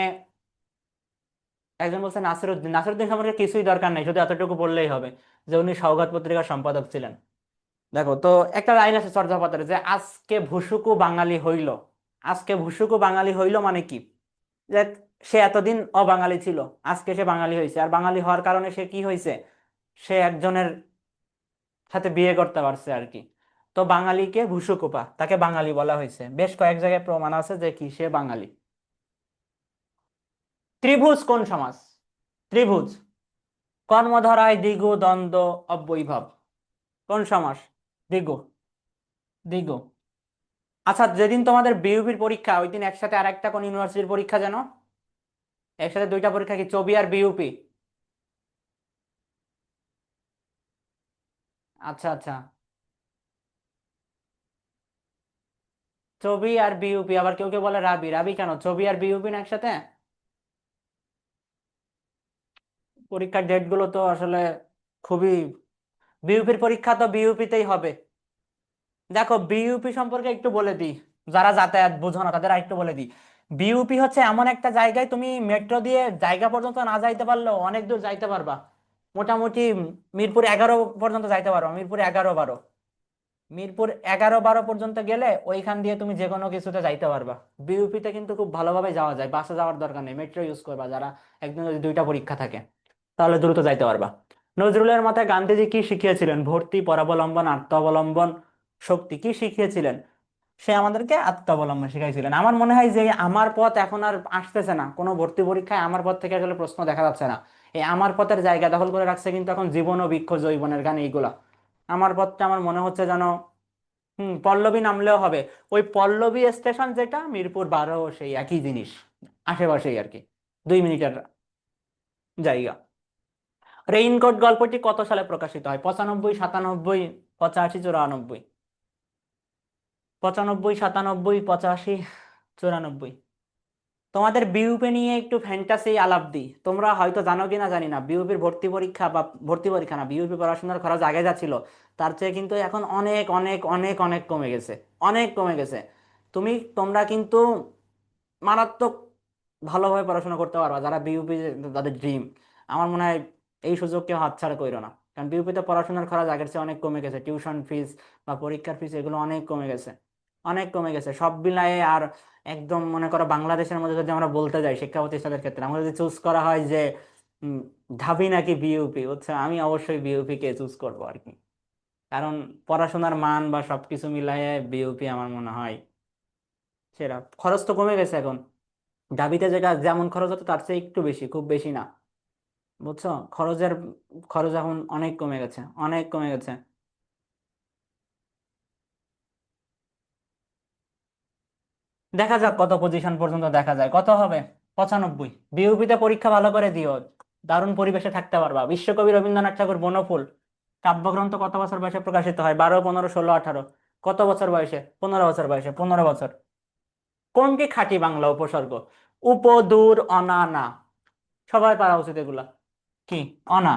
একজন বলছে নাসিরউদ্দিন। নাসিরউদ্দিন সম্পর্কে কিছুই দরকার নেই, শুধু এতটুকু বললেই হবে যে উনি সওগাত পত্রিকার সম্পাদক ছিলেন। দেখো তো, একটা লাইন আছে চর্যাপদের যে আজকে ভুসুকু বাঙালি হইল। আজকে ভুসুকু বাঙালি হইল মানে কি? যে সে এতদিন অবাঙালি ছিল, আজকে সে বাঙালি হয়েছে। আর বাঙালি হওয়ার কারণে সে কি হয়েছে? সে একজনের সাথে বিয়ে করতে পারছে আর কি। তো বাঙালিকে ভুসুকুপা, তাকে বাঙালি বলা হয়েছে। বেশ কয়েক জায়গায় প্রমাণ আছে যে কি সে বাঙালি। ত্রিভুজ কোন সমাস? ত্রিভুজ কর্মধারায় দ্বিগু দ্বন্দ্ব অব্যয়ীভাব। কোন সমাস? দ্বিগু। দ্বিগু। আচ্ছা, যেদিন তোমাদের বিউপির পরীক্ষা ওই দিন একসাথে আর একটা কোন ইউনিভার্সিটির পরীক্ষা যেন, একসাথে দুইটা পরীক্ষা, কি চবি আর বিউপি? আচ্ছা আচ্ছা। চবি আর বিউপি, আবার কেউ কেউ বলে রাবি। রাবি কেন, চবি আর বিউপি না একসাথে? পরীক্ষার ডেট গুলো তো আসলে খুবই, বিউপির পরীক্ষা তো বিউপিতেই হবে। দেখো বিইউপি সম্পর্কে একটু বলে দিই, যারা যাতায়াত বুঝো না তাদের একটু বলে দিই। বিইউপি হচ্ছে এমন একটা জায়গায় তুমি মেট্রো দিয়ে জায়গা পর্যন্ত না যাইতে পারলেও অনেক দূর যাইতে পারবা। মোটামুটি মিরপুর 11 পর্যন্ত যাইতে পারবা, মিরপুর 11 12। মিরপুর 11 12 পর্যন্ত গেলে ওইখান দিয়ে তুমি যে কোনো কিছুতে যাইতে পারবা। বিইউপিতে কিন্তু খুব ভালোভাবে যাওয়া যায়, বাসে যাওয়ার দরকার নেই, মেট্রো ইউজ করবা যারা, একদিন যদি দুইটা পরীক্ষা থাকে তাহলে দ্রুত যাইতে পারবা। নজরুলের মাথায় গান্ধীজি কি শিখিয়েছিলেন? ভর্তি, পরাবলম্বন, আত্মাবলম্বন, শক্তি। কি শিখিয়েছিলেন? সে আমাদেরকে আত্মাবলম্বন শিখাইছিলেন। আমার মনে হয় যে আমার পথ এখন আর আসতেছে না, কোনো ভর্তি পরীক্ষায় আমার পথ থেকে আসলে প্রশ্ন দেখা যাচ্ছে না। এই আমার পথের জায়গা দখল করে রাখছে কিন্তু এখন জীবন ও বৃক্ষ জৈবনের গান এইগুলা। আমার পথটা আমার মনে হচ্ছে যেন, পল্লবী নামলেও হবে। ওই পল্লবী স্টেশন যেটা, মিরপুর 12 সেই একই জিনিস, আশেপাশেই আর কি, 2 মিনিটের জায়গা। রেইনকোট গল্পটি কত সালে প্রকাশিত হয়? 95, 97, 85, 94? 95, 97, 85, 94? তোমাদের বিউপি নিয়ে একটু ফ্যান্টাসি আলাপ দিই, তোমরা হয়তো জানো কিনা জানি না, বিউপির ভর্তি পরীক্ষা, বা ভর্তি পরীক্ষা না, বিউপি পড়াশোনার খরচ আগে যা ছিল তার চেয়ে কিন্তু এখন অনেক অনেক অনেক অনেক কমে গেছে। অনেক কমে গেছে। তোমরা কিন্তু মারাত্মক ভালোভাবে পড়াশোনা করতে পারবা যারা বিউপি, তাদের ড্রিম। আমার মনে হয় এই সুযোগ কেউ হাতছাড়া কইরো না, কারণ বিউপিতে পড়াশোনার খরচ আগের চেয়ে অনেক কমে গেছে, টিউশন ফিস বা পরীক্ষার ফিস এগুলো অনেক কমে গেছে। অনেক কমে গেছে সব মিলায়ে। আর একদম মনে করো বাংলাদেশের মধ্যে যদি আমরা বলতে যাই শিক্ষা প্রতিষ্ঠানের ক্ষেত্রে, আমরা যদি চুজ করা হয় যে উম, ঢাবি নাকি বিইউপি, হচ্ছে আমি অবশ্যই বিইউপি কে চুজ করবো আর কি। কারণ পড়াশোনার মান বা সবকিছু মিলায়ে বিইউপি আমার মনে হয় সেরা। খরচ তো কমে গেছে এখন, ঢাবিতে যেটা যেমন খরচ হতো তার চেয়ে একটু বেশি, খুব বেশি না, বুঝছো? খরচ এখন অনেক কমে গেছে, অনেক কমে গেছে। দেখা যাক কত পজিশন পর্যন্ত দেখা যায়, কত হবে? 95। বিউপিতে পরীক্ষা ভালো করে দিও, দারুণ পরিবেশে থাকতে পারবা। বিশ্বকবি রবীন্দ্রনাথ ঠাকুর বনফুল কাব্যগ্রন্থ কত বছর বয়সে প্রকাশিত হয়? 12, 15, 16, 18? কত বছর বয়সে? 15 বছর বয়সে, 15 বছর। কোনটি খাঁটি বাংলা উপসর্গ? উপ, দূর, অনা, না? সবাই পারা উচিত এগুলা। কি? অনা।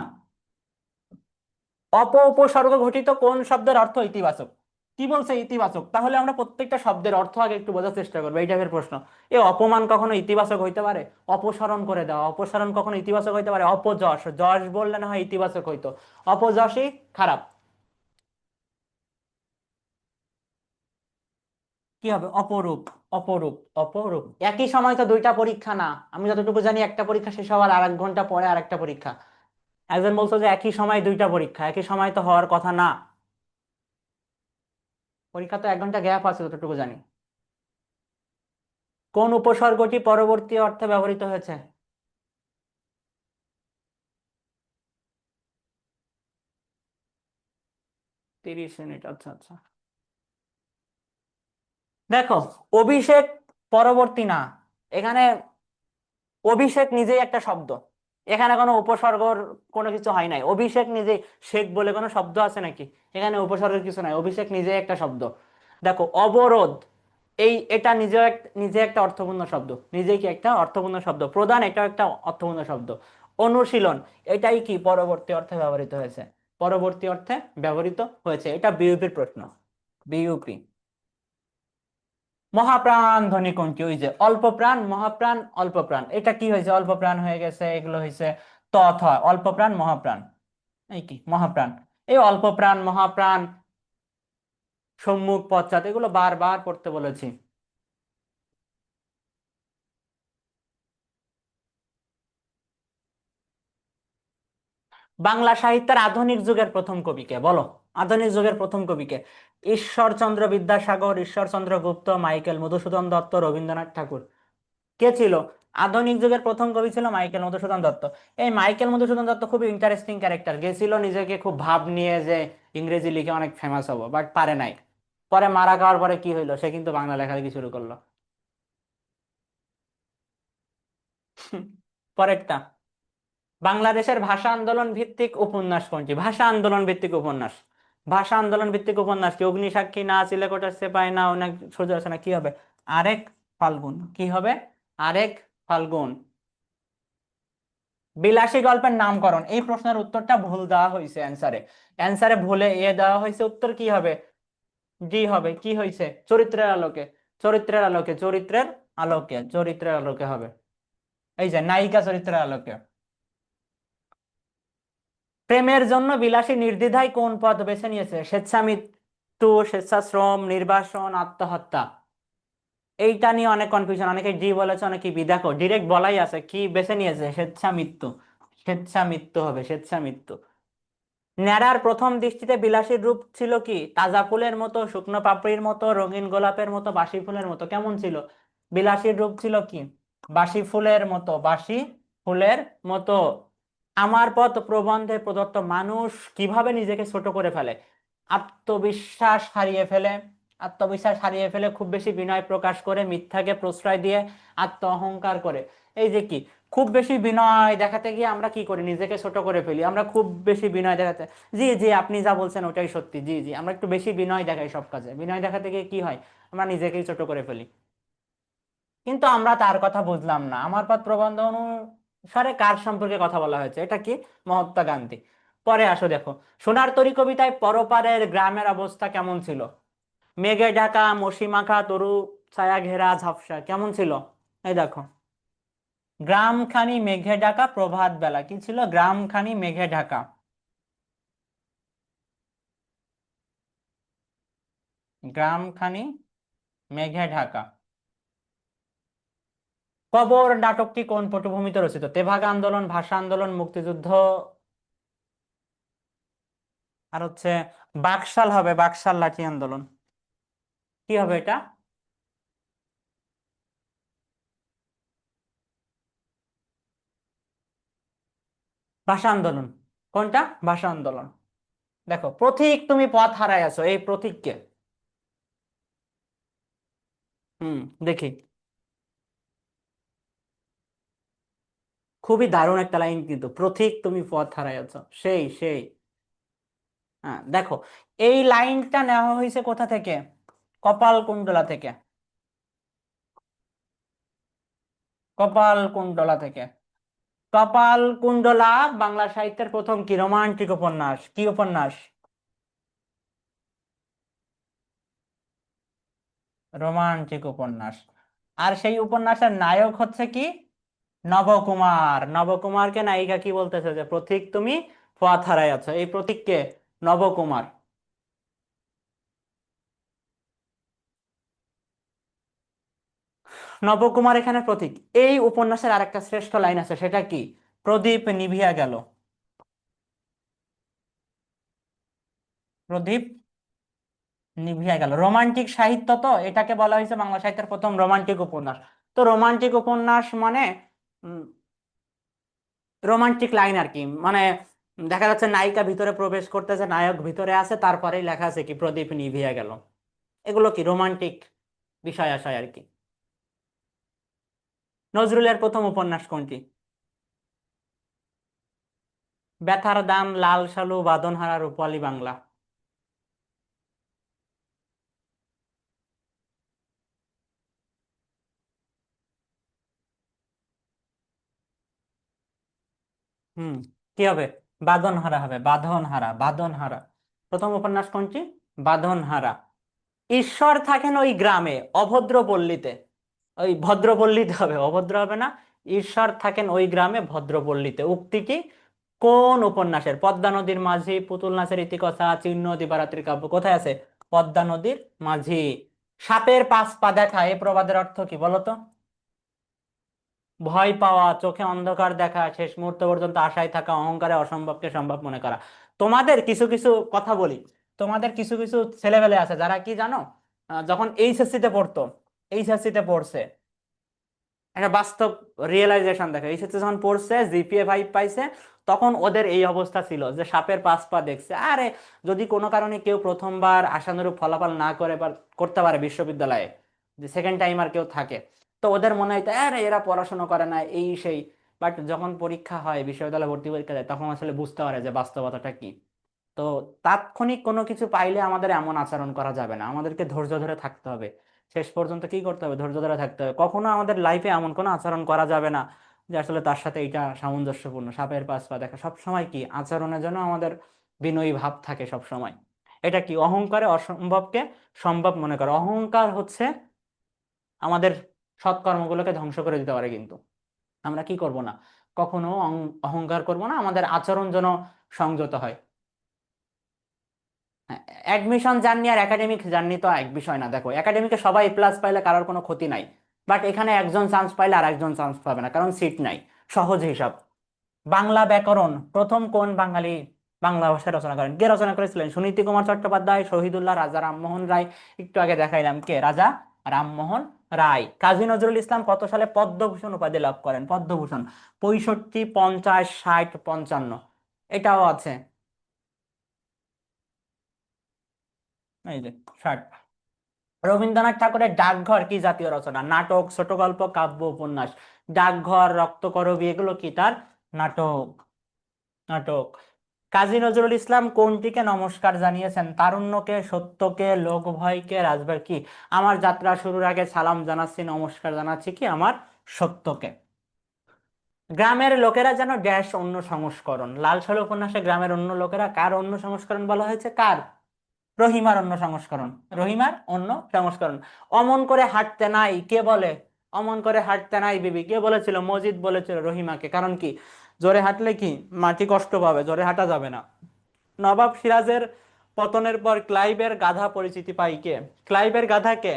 উপসর্গ ঘটিত কোন শব্দের অর্থ ইতিবাচক? কি বলছে ইতিবাচক? তাহলে আমরা প্রত্যেকটা শব্দের অর্থ আগে একটু বোঝার চেষ্টা করবো, এই টাইপের প্রশ্ন। এ অপমান কখনো ইতিবাচক হইতে পারে? অপসারণ করে দেওয়া, অপসারণ কখনো ইতিবাচক হইতে পারে? অপযশ, যশ বললে না হয় ইতিবাচক হইতো, অপযশই খারাপ। কি হবে? অপরূপ। অপরূপ। অপরূপ। একই সময় তো দুইটা পরীক্ষা না, আমি যতটুকু জানি একটা পরীক্ষা শেষ হওয়ার আর 1 ঘন্টা পরে আরেকটা পরীক্ষা। একজন বলছো যে একই সময় দুইটা পরীক্ষা, একই সময় তো হওয়ার কথা না। পরীক্ষা তো 1 ঘন্টা গ্যাপ আছে যতটুকু জানি। কোন উপসর্গটি পরবর্তী অর্থে ব্যবহৃত হয়েছে? 30 মিনিট, আচ্ছা আচ্ছা। দেখো, অভিষেক পরবর্তী না, এখানে অভিষেক নিজেই একটা শব্দ, এখানে কোনো উপসর্গর কোনো কিছু হয় নাই। অভিষেক নিজেই, শেখ বলে কোনো শব্দ আছে নাকি? এখানে উপসর্গের কিছু নাই, অভিষেক নিজেই একটা শব্দ। দেখো, অবরোধ, এটা নিজে একটা অর্থপূর্ণ শব্দ, নিজেই কি একটা অর্থপূর্ণ শব্দ। প্রদান, এটাও একটা অর্থপূর্ণ শব্দ। অনুশীলন, এটাই কি পরবর্তী অর্থে ব্যবহৃত হয়েছে? পরবর্তী অর্থে ব্যবহৃত হয়েছে, এটা বিউপির প্রশ্ন। বিউপি। মহাপ্রাণ ধ্বনি কোনটি? ওই যে অল্প প্রাণ, মহাপ্রাণ, অল্প প্রাণ, এটা কি হয়েছে? অল্প প্রাণ হয়ে গেছে, এগুলো হয়েছে ত থ। অল্প প্রাণ, মহাপ্রাণ, এই কি মহাপ্রাণ। এই অল্প প্রাণ, মহাপ্রাণ, সম্মুখ, পশ্চাৎ, এগুলো বারবার পড়তে বলেছি। বাংলা সাহিত্যের আধুনিক যুগের প্রথম কবিকে বলো। আধুনিক যুগের প্রথম কবিকে? ঈশ্বরচন্দ্র বিদ্যাসাগর, ঈশ্বরচন্দ্র গুপ্ত, মাইকেল মধুসূদন দত্ত, রবীন্দ্রনাথ ঠাকুর? কে ছিল? আধুনিক যুগের প্রথম কবি ছিল মাইকেল মধুসূদন দত্ত। এই মাইকেল মধুসূদন দত্ত খুব ইন্টারেস্টিং ক্যারেক্টার, গেছিল নিজেকে খুব ভাব নিয়ে যে ইংরেজি লিখে অনেক ফেমাস হবো, বাট পারে নাই। পরে মারা খাওয়ার পরে কি হইলো, সে কিন্তু বাংলা লেখালেখি শুরু করলো। পরেরটা, বাংলাদেশের ভাষা আন্দোলন ভিত্তিক উপন্যাস কোনটি? ভাষা আন্দোলন ভিত্তিক উপন্যাস, ভাষা আন্দোলন ভিত্তিক উপন্যাস কি? অগ্নিসাক্ষী, না, চিলেকোঠার সেপাই, না, অনেক সূর্য আছে, না, কি হবে? আরেক ফাল্গুন। কি হবে? আরেক ফাল্গুন। বিলাসী গল্পের নামকরণ, এই প্রশ্নের উত্তরটা ভুল দেওয়া হয়েছে অ্যান্সারে। অ্যান্সারে ভুলে দেওয়া হয়েছে, উত্তর কি হবে? ডি হবে। কি হয়েছে? চরিত্রের আলোকে। চরিত্রের আলোকে, চরিত্রের আলোকে, চরিত্রের আলোকে হবে। এই যে নায়িকা চরিত্রের আলোকে। প্রেমের জন্য বিলাসী নির্দ্বিধায় কোন পথ বেছে নিয়েছে? স্বেচ্ছামৃত্যু, স্বেচ্ছাশ্রম, নির্বাসন, আত্মহত্যা। এইটা নিয়ে অনেক কনফিউশন, অনেকে ডি বলেছে, অনেকে বি। দেখো ডিরেক্ট বলাই আছে, কি বেছে নিয়েছে? স্বেচ্ছামৃত্যু। স্বেচ্ছামৃত্যু হবে, স্বেচ্ছামৃত্যু। ন্যাড়ার প্রথম দৃষ্টিতে বিলাসীর রূপ ছিল কি? তাজা ফুলের মতো, শুকনো পাপড়ির মতো, রঙিন গোলাপের মতো, বাসি ফুলের মতো। কেমন ছিল? বিলাসীর রূপ ছিল কি? বাসি ফুলের মতো, বাসি ফুলের মতো। আমার পথ প্রবন্ধে প্রদত্ত মানুষ কিভাবে নিজেকে ছোট করে ফেলে? আত্মবিশ্বাস হারিয়ে ফেলে, আত্মবিশ্বাস হারিয়ে ফেলে, খুব বেশি বিনয় প্রকাশ করে, মিথ্যাকে প্রশ্রয় দিয়ে, আত্ম অহংকার করে। এই যে কি, খুব বেশি বিনয় দেখাতে গিয়ে আমরা কি করি? নিজেকে ছোট করে ফেলি। আমরা খুব বেশি বিনয় দেখাতে, জি জি আপনি যা বলছেন ওটাই সত্যি, জি জি, আমরা একটু বেশি বিনয় দেখাই সব কাজে। বিনয় দেখাতে গিয়ে কি হয়? আমরা নিজেকেই ছোট করে ফেলি। কিন্তু আমরা তার কথা বুঝলাম না। আমার পথ প্রবন্ধ অনুসারে কার সম্পর্কে কথা বলা হয়েছে? এটা কি? মহাত্মা গান্ধী। পরে আসো দেখো, সোনার তরী কবিতায় পরপারের গ্রামের অবস্থা কেমন ছিল? মেঘে ঢাকা, মসিমাখা, তরু ছায়া ঘেরা, ঝাপসা। কেমন ছিল? এই দেখো, গ্রামখানি মেঘে ঢাকা, প্রভাত বেলা। কি ছিল? গ্রামখানি মেঘে ঢাকা। গ্রামখানি মেঘে ঢাকা। কবর নাটকটি কোন পটভূমিতে রচিত? তেভাগা আন্দোলন, ভাষা আন্দোলন, মুক্তিযুদ্ধ, আর হচ্ছে বাকশাল হবে, বাকশাল লাঠি আন্দোলন। কি হবে এটা? ভাষা আন্দোলন। কোনটা? ভাষা আন্দোলন। দেখো প্রতীক, তুমি পথ হারাই আছো, এই প্রতীককে। হুম, দেখি। খুবই দারুণ একটা লাইন কিন্তু, প্রতীক তুমি পথ হারাই আছো, সেই সেই। হ্যাঁ দেখো, এই লাইনটা নেওয়া হয়েছে কোথা থেকে? কপাল কুণ্ডলা থেকে। কপাল কুণ্ডলা থেকে। কপাল কুণ্ডলা বাংলা সাহিত্যের প্রথম কি রোমান্টিক উপন্যাস? কি উপন্যাস? রোমান্টিক উপন্যাস। আর সেই উপন্যাসের নায়ক হচ্ছে কি? নবকুমার। নবকুমারকে নায়িকা কি বলতেছে? যে প্রতীক তুমি পথ হারাই আছো, এই প্রতীককে? নবকুমার। নবকুমার এখানে প্রতীক। এই উপন্যাসের আরেকটা শ্রেষ্ঠ লাইন আছে, সেটা কি? প্রদীপ নিভিয়া গেল। প্রদীপ নিভিয়া গেল, রোমান্টিক সাহিত্য, তো এটাকে বলা হয়েছে বাংলা সাহিত্যের প্রথম রোমান্টিক উপন্যাস। তো রোমান্টিক উপন্যাস মানে রোমান্টিক লাইন আর কি, মানে দেখা যাচ্ছে নায়িকা ভিতরে প্রবেশ করতেছে, নায়ক ভিতরে আছে, তারপরেই লেখা আছে কি প্রদীপ নিভিয়া গেল। এগুলো কি রোমান্টিক বিষয় আশয় আর কি। নজরুলের প্রথম উপন্যাস কোনটি? ব্যথার দাম, লাল সালু, বাঁধনহারা, রূপালী বাংলা। হুম, কি হবে? বাঁধনহারা হবে, বাঁধনহারা, বাঁধনহারা। প্রথম উপন্যাস কোনটি? বাঁধনহারা। ঈশ্বর থাকেন ওই গ্রামে, অভদ্র পল্লীতে। ওই ভদ্রপল্লীতে হবে, অভদ্র হবে না। ঈশ্বর থাকেন ওই গ্রামে, ভদ্রপল্লীতে। উক্তিটি কোন উপন্যাসের? পদ্মা নদীর মাঝি, পুতুল নাচের ইতিকথা, চীর্ণ দিবারাত্রির কাব্য। কোথায় আছে? পদ্মা নদীর মাঝি। সাপের পাঁচ পা দেখা, এই প্রবাদের অর্থ কি বলো তো? ভয় পাওয়া, চোখে অন্ধকার দেখা, শেষ মুহূর্ত পর্যন্ত আশায় থাকা, অহংকারে অসম্ভবকে সম্ভব মনে করা। তোমাদের কিছু কিছু কথা বলি, তোমাদের কিছু কিছু ছেলেবেলে আছে যারা কি জানো, যখন এইচএসসি তে পড়তো, এইচএসসি তে পড়ছে, একটা বাস্তব রিয়েলাইজেশন দেখে, এইচএসসি যখন পড়ছে, জিপিএ 5 পাইছে, তখন ওদের এই অবস্থা ছিল যে সাপের 5 পা দেখছে। আরে যদি কোনো কারণে কেউ প্রথমবার আশানুরূপ ফলাফল না করে বা করতে পারে বিশ্ববিদ্যালয়ে, যে সেকেন্ড টাইম আর কেউ থাকে, তো ওদের মনে হইতো আরে এরা পড়াশোনা করে না এই সেই। বাট যখন পরীক্ষা হয়, বিশ্ববিদ্যালয়ে ভর্তি পরীক্ষা দেয়, তখন আসলে বুঝতে পারে যে বাস্তবতাটা কি। তো তাৎক্ষণিক কোনো কিছু পাইলে আমাদের এমন আচরণ করা যাবে না, আমাদেরকে ধৈর্য ধরে থাকতে হবে। শেষ পর্যন্ত কি করতে হবে? ধৈর্য ধরে থাকতে হবে। কখনো আমাদের লাইফে এমন কোনো আচরণ করা যাবে না যে আসলে তার সাথে এটা সামঞ্জস্যপূর্ণ। সাপের 5 পা দেখা সব সময় কি আচরণের জন্য আমাদের বিনয়ী ভাব থাকে সব সময়। এটা কি অহংকারে অসম্ভবকে সম্ভব মনে করে। অহংকার হচ্ছে আমাদের সৎকর্মগুলোকে ধ্বংস করে দিতে পারে, কিন্তু আমরা কি করব না, কখনো অহংকার করব না, আমাদের আচরণ যেন সংযত হয়। অ্যাডমিশন জার্নি আর একাডেমিক জার্নি তো এক বিষয় না। দেখো, একাডেমিকে সবাই প্লাস পাইলে কারোর কোনো ক্ষতি নাই, বাট এখানে একজন চান্স পাইলে আর একজন চান্স পাবে না, কারণ সিট নাই। সহজ হিসাব। বাংলা ব্যাকরণ প্রথম কোন বাঙালি বাংলা ভাষা রচনা করেন? কে রচনা করেছিলেন? সুনীতি কুমার চট্টোপাধ্যায়, শহীদুল্লাহ, রাজা রামমোহন রায়। একটু আগে দেখাইলাম কে, রাজা রামমোহন রায়। কাজী নজরুল ইসলাম কত সালে পদ্মভূষণ উপাধি লাভ করেন? পদ্মভূষণ 65, 50, 60, 55। এটাও আছে, এই যে 60। রবীন্দ্রনাথ ঠাকুরের ডাকঘর কি জাতীয় রচনা? নাটক, ছোট গল্প, কাব্য, উপন্যাস? ডাকঘর, রক্তকরবী, এগুলো কি তার নাটক। নাটক। কাজী নজরুল ইসলাম কোনটিকে নমস্কার জানিয়েছেন? তারুণ্যকে, সত্যকে, লোক ভয়কে, রাজভার কি? আমার যাত্রা শুরুর আগে সালাম জানাচ্ছি, নমস্কার জানাচ্ছি কি আমার সত্যকে। গ্রামের লোকেরা যেন ড্যাশ অন্য সংস্করণ। লাল সাল উপন্যাসে গ্রামের অন্য লোকেরা কার অন্য সংস্করণ বলা হয়েছে? কার? রহিমার অন্য সংস্করণ। রহিমার অন্য সংস্করণ। অমন করে হাঁটতে নাই কে বলে? অমন করে হাঁটতে নাই বিবি কে বলেছিল? মজিদ বলেছিল রহিমাকে। কারণ কি? জোরে হাঁটলে কি মাটি কষ্ট পাবে, জোরে হাঁটা যাবে না। নবাব সিরাজের পতনের পর ক্লাইভের গাধা পরিচিতি পাই কে? ক্লাইভের গাধা কে?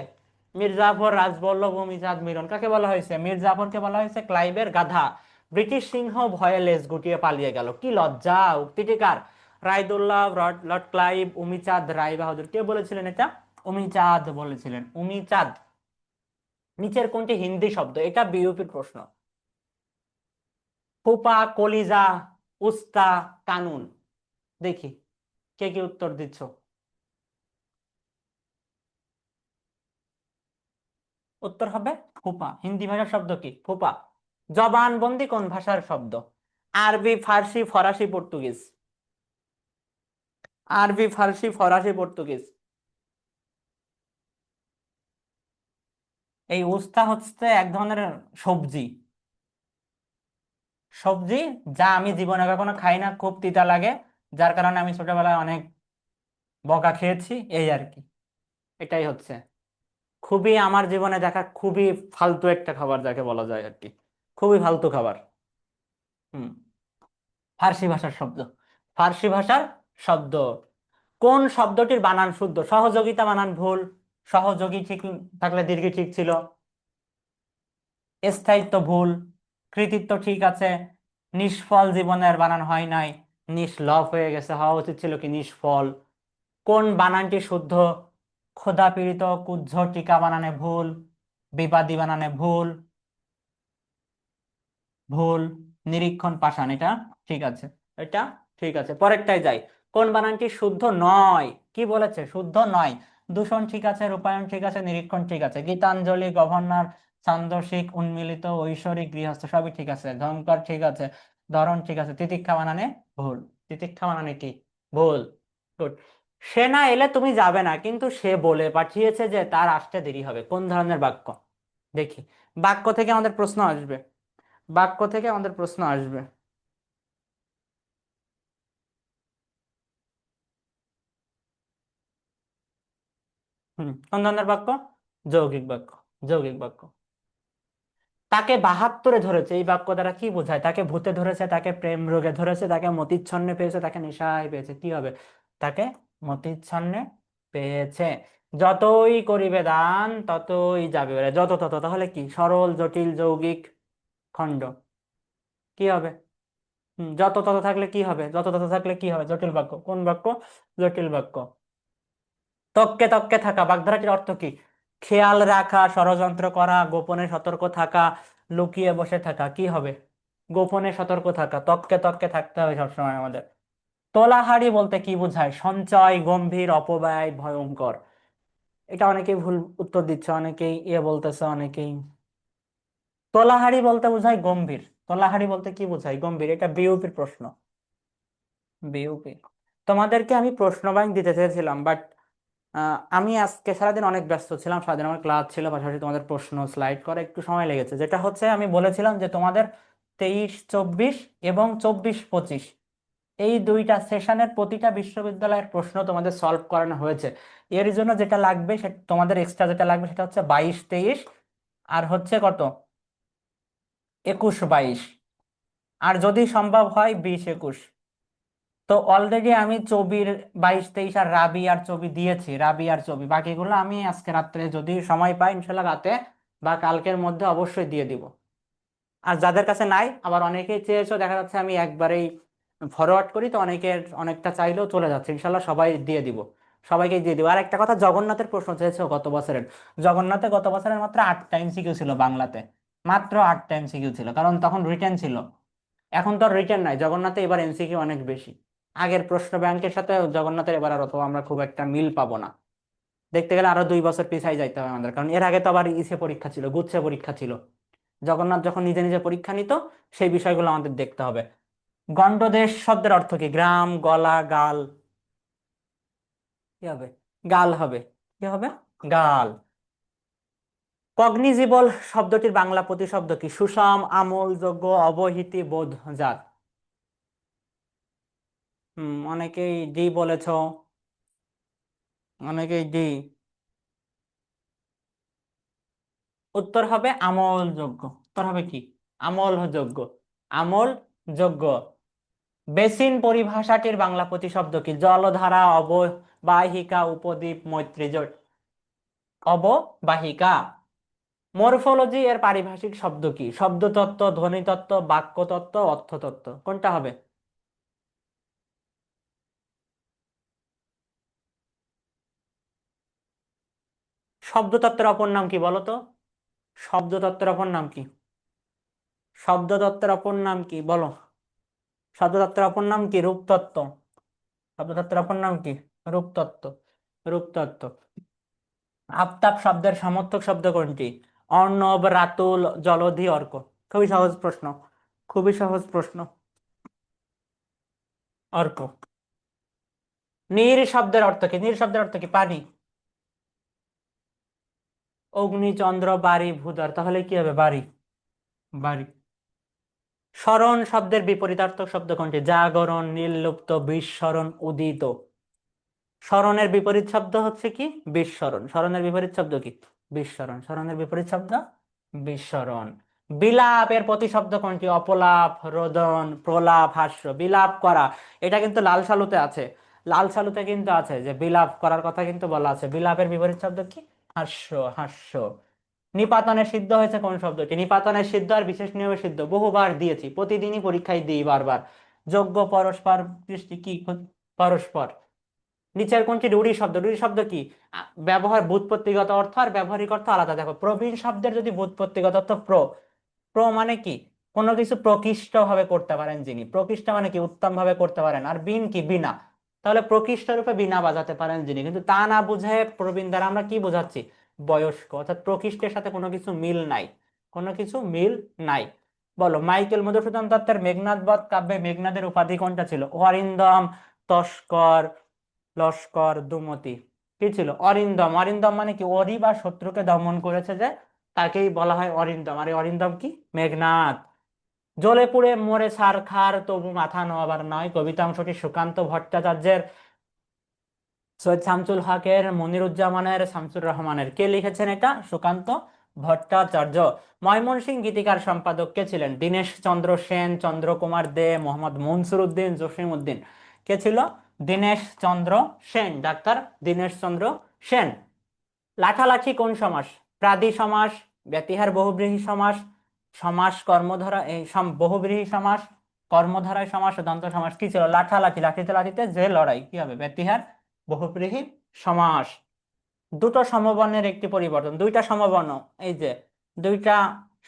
মীর জাফর, রাজবল্লভ, ভূমিচাঁদ, মিরন। কাকে বলা হয়েছে? মীর জাফরকে বলা হয়েছে ক্লাইভের গাধা। ব্রিটিশ সিংহ ভয়ে লেজ গুটিয়ে পালিয়ে গেল। কি লজ্জা! উক্তিটি কার? রায়দুল্লাহ, লর্ড ক্লাইভ, উমিচাঁদ, রায় বাহাদুর। কে বলেছিলেন এটা? উমিচাঁদ বলেছিলেন। উমিচাঁদ। নিচের কোনটি হিন্দি শব্দ? এটা বিইউপির প্রশ্ন। ফুপা, কলিজা, উস্তা, কানুন। দেখি কে কি উত্তর দিচ্ছ। উত্তর হবে ফুপা। হিন্দি ভাষার শব্দ কি? ফুপা। জবানবন্দি কোন ভাষার শব্দ? আরবি, ফার্সি, ফরাসি, পর্তুগিজ? আরবি, ফার্সি, ফরাসি, পর্তুগিজ? এই উস্তা হচ্ছে এক ধরনের সবজি। সবজি, যা আমি জীবনে কখনো খাই না, খুব তিতা লাগে, যার কারণে আমি ছোটবেলায় অনেক বকা খেয়েছি, এই আর কি। এটাই হচ্ছে খুবই আমার জীবনে দেখা খুবই ফালতু একটা খাবার যাকে বলা যায় আর কি। খুবই ফালতু খাবার। হুম। ফার্সি ভাষার শব্দ। ফার্সি ভাষার শব্দ। কোন শব্দটির বানান শুদ্ধ? সহযোগিতা বানান ভুল। সহযোগী ঠিক থাকলে দীর্ঘ ঠিক ছিল। স্থায়িত্ব ভুল। কৃতিত্ব ঠিক আছে। নিষ্ফল জীবনের বানান হয় নাই, নিষ্লভ হয়ে গেছে, হওয়া উচিত ছিল কি নিষ্ফল। কোন বানানটি শুদ্ধ? ক্ষুধা পীড়িত, কুজ্ঝ, টিকা বানানে ভুল। বিবাদী বানানে ভুল। ভুল। নিরীক্ষণ পাষাণ, এটা ঠিক আছে। এটা ঠিক আছে, পরেরটাই যাই। কোন বানানটি শুদ্ধ নয়? কি বলেছে? শুদ্ধ নয়। দূষণ ঠিক আছে, রূপায়ণ ঠিক আছে, নিরীক্ষণ ঠিক আছে। গীতাঞ্জলি, গভর্নর, ছান্দসিক, উন্মিলিত, ঐশ্বরিক, গৃহস্থ সবই ঠিক আছে। ঝংকার ঠিক আছে, ধরন ঠিক আছে। তিতিক্ষা বানানে ভুল। তিতিক্ষা বানানে কি? ভুল। গুড। সে না এলে তুমি যাবে না, কিন্তু সে বলে পাঠিয়েছে যে তার আসতে দেরি হবে। কোন ধরনের বাক্য? দেখি। বাক্য থেকে আমাদের প্রশ্ন আসবে। বাক্য থেকে আমাদের প্রশ্ন আসবে। কোন ধরনের বাক্য? যৌগিক বাক্য। যৌগিক বাক্য। তাকে 72-এ ধরেছে, এই বাক্য দ্বারা কি বোঝায়? তাকে ভূতে ধরেছে, তাকে প্রেম রোগে ধরেছে, তাকে মতিচ্ছন্নে পেয়েছে, তাকে নেশায় পেয়েছে, কি হবে? তাকে মতিচ্ছন্নে পেয়েছে। যতই করিবে দান ততই যাবে বেড়ে। যত তত তাহলে কি? সরল, জটিল, যৌগিক, খণ্ড? কি হবে? যত তত থাকলে কি হবে? যত তত থাকলে কি হবে? জটিল বাক্য। কোন বাক্য? জটিল বাক্য। তককে তককে থাকা বাগধারাটির অর্থ কি? খেয়াল রাখা, ষড়যন্ত্র করা, গোপনে সতর্ক থাকা, লুকিয়ে বসে থাকা কি হবে? গোপনে সতর্ক থাকা, তককে তককে থাকতে হবে সবসময় আমাদের। তোলাহারি বলতে কি বোঝায়? সঞ্চয়, গম্ভীর, অপব্যয়, ভয়ঙ্কর। এটা অনেকেই ভুল উত্তর দিচ্ছে, অনেকেই বলতেছে, অনেকেই। তোলাহারি বলতে বোঝায় গম্ভীর। তোলাহারি বলতে কি বোঝায়? গম্ভীর। এটা বিউপির প্রশ্ন। বিউপি। তোমাদেরকে আমি প্রশ্ন ব্যাংক দিতে চেয়েছিলাম, বাট আমি আজকে সারাদিন অনেক ব্যস্ত ছিলাম, সারাদিন আমার ক্লাস ছিল, পাশাপাশি তোমাদের প্রশ্ন স্লাইড করে একটু সময় লেগেছে। যেটা হচ্ছে আমি বলেছিলাম যে তোমাদের 23-24 এবং 24-25 এই দুইটা সেশনের প্রতিটা বিশ্ববিদ্যালয়ের প্রশ্ন তোমাদের সলভ করানো হয়েছে। এর জন্য যেটা লাগবে সেটা তোমাদের এক্সট্রা যেটা লাগবে সেটা হচ্ছে 22-23, আর হচ্ছে কত, 21-22, আর যদি সম্ভব হয় 20-21। তো অলরেডি আমি চবির 22-23 আর রাবি আর চবি দিয়েছি, রাবি আর চবি। বাকিগুলো আমি আজকে রাত্রে যদি সময় পাই ইনশাল্লাহ রাতে বা কালকের মধ্যে অবশ্যই দিয়ে দিব। আর যাদের কাছে নাই, আবার অনেকেই চেয়েছো, দেখা যাচ্ছে আমি একবারেই ফরওয়ার্ড করি, তো অনেকের অনেকটা চাইলেও চলে যাচ্ছে, ইনশাল্লাহ সবাই দিয়ে দিব, সবাইকে দিয়ে দিব। আর একটা কথা, জগন্নাথের প্রশ্ন চেয়েছো গত বছরের। জগন্নাথে গত বছরের মাত্র 8টা এমসিকিউ ছিল বাংলাতে, মাত্র 8টা এমসিকিউ ছিল, কারণ তখন রিটেন ছিল। এখন তো আর রিটেন নাই, জগন্নাথে এবার এমসিকিউ অনেক বেশি। আগের প্রশ্ন ব্যাংকের সাথে জগন্নাথের এবার আর অত আমরা খুব একটা মিল পাবো না। দেখতে গেলে আরো 2 বছর পিছাই যাইতে হবে আমাদের, কারণ এর আগে তো আবার ইসে পরীক্ষা ছিল, গুচ্ছে পরীক্ষা ছিল। জগন্নাথ যখন নিজে নিজে পরীক্ষা নিত, সেই বিষয়গুলো আমাদের দেখতে হবে। গণ্ডদেশ শব্দের অর্থ কি? গ্রাম, গলা, গাল। কি হবে? গাল হবে। কি হবে? গাল। কগনিজিবল শব্দটির বাংলা প্রতিশব্দ কি? সুষম, আমলযোগ্য, অবহিতি, বোধজাত। অনেকেই ডি বলেছো, অনেকেই ডি। উত্তর হবে আমলযোগ্য। উত্তর হবে কি? আমলযোগ্য। আমলযোগ্য। বেসিন পরিভাষাটির বাংলা প্রতিশব্দ কি? জলধারা, অববাহিকা, উপদ্বীপ, মৈত্রী জোট। অববাহিকা। মরফোলজি এর পারিভাষিক শব্দ কি? শব্দতত্ত্ব, ধ্বনিতত্ত্ব, বাক্যতত্ত্ব, অর্থতত্ত্ব। কোনটা হবে? শব্দতত্ত্বের অপর নাম কি বলো তো? শব্দতত্ত্বের অপর নাম কি? শব্দতত্ত্বের অপর নাম কি বলো? শব্দতত্ত্বের অপর নাম কি? রূপতত্ত্ব। শব্দতত্ত্বের অপর নাম কি? রূপতত্ত্ব। রূপতত্ত্ব। আফতাব শব্দের সমর্থক শব্দ কোনটি? অর্ণব, রাতুল, জলধি, অর্ক। খুবই সহজ প্রশ্ন, খুবই সহজ প্রশ্ন। অর্ক। নীর শব্দের অর্থ কি? নীর শব্দের অর্থ কি? পানি। অগ্নি, চন্দ্র, বাড়ি, ভূধর। তাহলে কি হবে? বাড়ি। বাড়ি। স্মরণ শব্দের বিপরীতার্থক শব্দ কোনটি? জাগরণ, নির্লুপ্ত, বিস্মরণ, উদিত। স্মরণের বিপরীত শব্দ হচ্ছে কি? বিস্মরণ। স্মরণের বিপরীত শব্দ কি? বিস্মরণ। স্মরণের বিপরীত শব্দ বিস্মরণ। বিলাপের প্রতিশব্দ কোনটি? অপলাপ, রোদন, প্রলাপ, হাস্য। বিলাপ করা, এটা কিন্তু লাল সালুতে আছে। লাল সালুতে কিন্তু আছে যে বিলাপ করার কথা কিন্তু বলা আছে। বিলাপের বিপরীত শব্দ কি? হাস্য। হাস্য। নিপাতনের সিদ্ধ হয়েছে কোন শব্দটি? নিপাতনের সিদ্ধ আর বিশেষ নিয়মে সিদ্ধ বহুবার দিয়েছি, প্রতিদিনই পরীক্ষায় দিই বারবার। যোগ্য, পরস্পর, দৃষ্টি কি? পরস্পর। নিচের কোনটি রূঢ়ি শব্দ? রূঢ়ি শব্দ কি? ব্যবহার, ব্যুৎপত্তিগত অর্থ আর ব্যবহারিক অর্থ আলাদা। দেখো, প্রবীণ শব্দের যদি ব্যুৎপত্তিগত অর্থ প্র মানে কি? কোনো কিছু প্রকৃষ্ট ভাবে করতে পারেন যিনি। প্রকৃষ্ট মানে কি? উত্তম ভাবে করতে পারেন। আর বিন কি? বিনা। তাহলে প্রকৃষ্ট রূপে বিনা বাজাতে পারেন যিনি, কিন্তু তা না বুঝে প্রবীণ দ্বারা আমরা কি বোঝাচ্ছি? বয়স্ক। অর্থাৎ প্রকৃষ্টের সাথে কোনো কিছু মিল নাই, কোনো কিছু মিল নাই। বলো, মাইকেল মধুসূদন দত্তের মেঘনাদ বধ কাব্যে মেঘনাদের উপাধি কোনটা ছিল? অরিন্দম, তস্কর, লস্কর, দুমতি। কি ছিল? অরিন্দম। অরিন্দম মানে কি? অরি বা শত্রুকে দমন করেছে যে, তাকেই বলা হয় অরিন্দম। আর এই অরিন্দম কি? মেঘনাদ। জ্বলে পুড়ে মরে ছারখার তবু মাথা নোয়াবার নয়, কবিতা অংশটি সুকান্ত ভট্টাচার্যের, সৈয়দ শামসুল হকের, মনিরুজ্জামানের, শামসুর রহমানের। কে লিখেছেন এটা? সুকান্ত ভট্টাচার্য। ময়মনসিংহ গীতিকার সম্পাদক কে ছিলেন? দীনেশ চন্দ্র সেন, চন্দ্রকুমার দে, মোহাম্মদ মনসুর উদ্দিন, জসিম উদ্দিন। কে ছিল? দীনেশ চন্দ্র সেন, ডাক্তার দীনেশ চন্দ্র সেন। লাঠালাঠি কোন সমাস? প্রাদি সমাস, ব্যতিহার বহুব্রীহি সমাস, সমাস কর্মধারা, এই বহুব্রীহি সমাস, কর্মধারায় সমাস, ও দ্বন্দ্ব সমাস। কি ছিল? লাঠালাঠি। লাঠিতে লাঠিতে যে লড়াই, কি হবে? ব্যতিহার বহুব্রীহি সমাস। দুটো সমবর্ণের একটি পরিবর্তন। দুইটা সমবর্ণ, এই যে দুইটা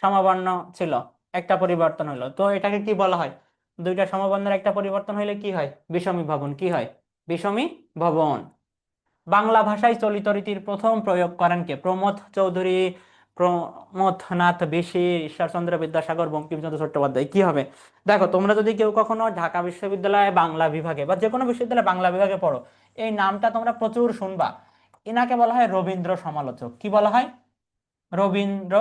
সমবর্ণ ছিল, একটা পরিবর্তন হলো, তো এটাকে কি বলা হয়? দুইটা সমবর্ণের একটা পরিবর্তন হইলে কি হয়? বিষমী ভবন। কি হয়? বিষমী ভবন। বাংলা ভাষায় চলিত রীতির প্রথম প্রয়োগ করেন কে? প্রমথ চৌধুরী, প্রমথনাথ বিশি, ঈশ্বরচন্দ্র বিদ্যাসাগর, বঙ্কিমচন্দ্র চট্টোপাধ্যায়। কি হবে? দেখো, তোমরা যদি কেউ কখনো ঢাকা বিশ্ববিদ্যালয়ে বাংলা বিভাগে বা যে কোনো বিশ্ববিদ্যালয়ে বাংলা বিভাগে পড়ো, এই নামটা তোমরা প্রচুর শুনবা। এনাকে বলা হয় রবীন্দ্র সমালোচক। কি বলা হয়? রবীন্দ্র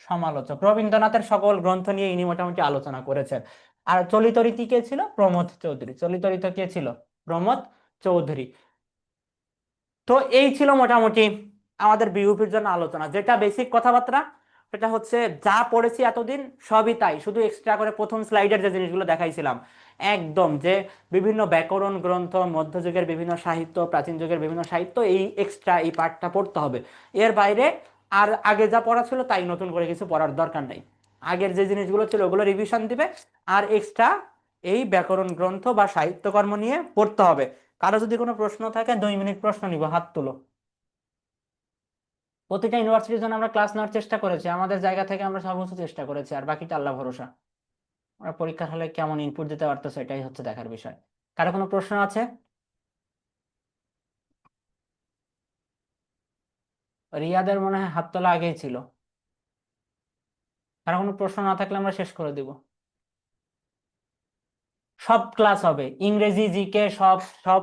সমালোচক। রবীন্দ্রনাথের সকল গ্রন্থ নিয়ে ইনি মোটামুটি আলোচনা করেছেন। আর চলিত রীতি কে ছিল? প্রমথ চৌধুরী। চলিত রীতি কে ছিল? প্রমথ চৌধুরী। তো এই ছিল মোটামুটি আমাদের বিউপির জন্য আলোচনা, যেটা বেসিক কথাবার্তা। সেটা হচ্ছে যা পড়েছি এতদিন সবই তাই, শুধু এক্সট্রা করে প্রথম স্লাইডের যে জিনিসগুলো দেখাইছিলাম একদম, যে বিভিন্ন ব্যাকরণ গ্রন্থ, মধ্যযুগের বিভিন্ন সাহিত্য, প্রাচীন যুগের বিভিন্ন সাহিত্য, এই এক্সট্রা এই পার্টটা পড়তে হবে। এর বাইরে আর আগে যা পড়া ছিল তাই, নতুন করে কিছু পড়ার দরকার নেই। আগের যে জিনিসগুলো ছিল ওগুলো রিভিশন দিবে, আর এক্সট্রা এই ব্যাকরণ গ্রন্থ বা সাহিত্যকর্ম নিয়ে পড়তে হবে। কারো যদি কোনো প্রশ্ন থাকে 2 মিনিট প্রশ্ন নিব, হাত তুলো। প্রতিটা ইউনিভার্সিটির জন্য আমরা ক্লাস নেওয়ার চেষ্টা করেছি, আমাদের জায়গা থেকে আমরা সর্বোচ্চ চেষ্টা করেছি, আর বাকিটা আল্লাহ ভরসা। আমরা পরীক্ষার হলে কেমন ইনপুট দিতে পারতেছে এটাই হচ্ছে দেখার বিষয়। কারো কোনো প্রশ্ন আছে? রিয়াদের মনে হয় হাত তোলা আগেই ছিল। কারো কোনো প্রশ্ন না থাকলে আমরা শেষ করে দিব। সব ক্লাস হবে, ইংরেজি, জিকে, সব সব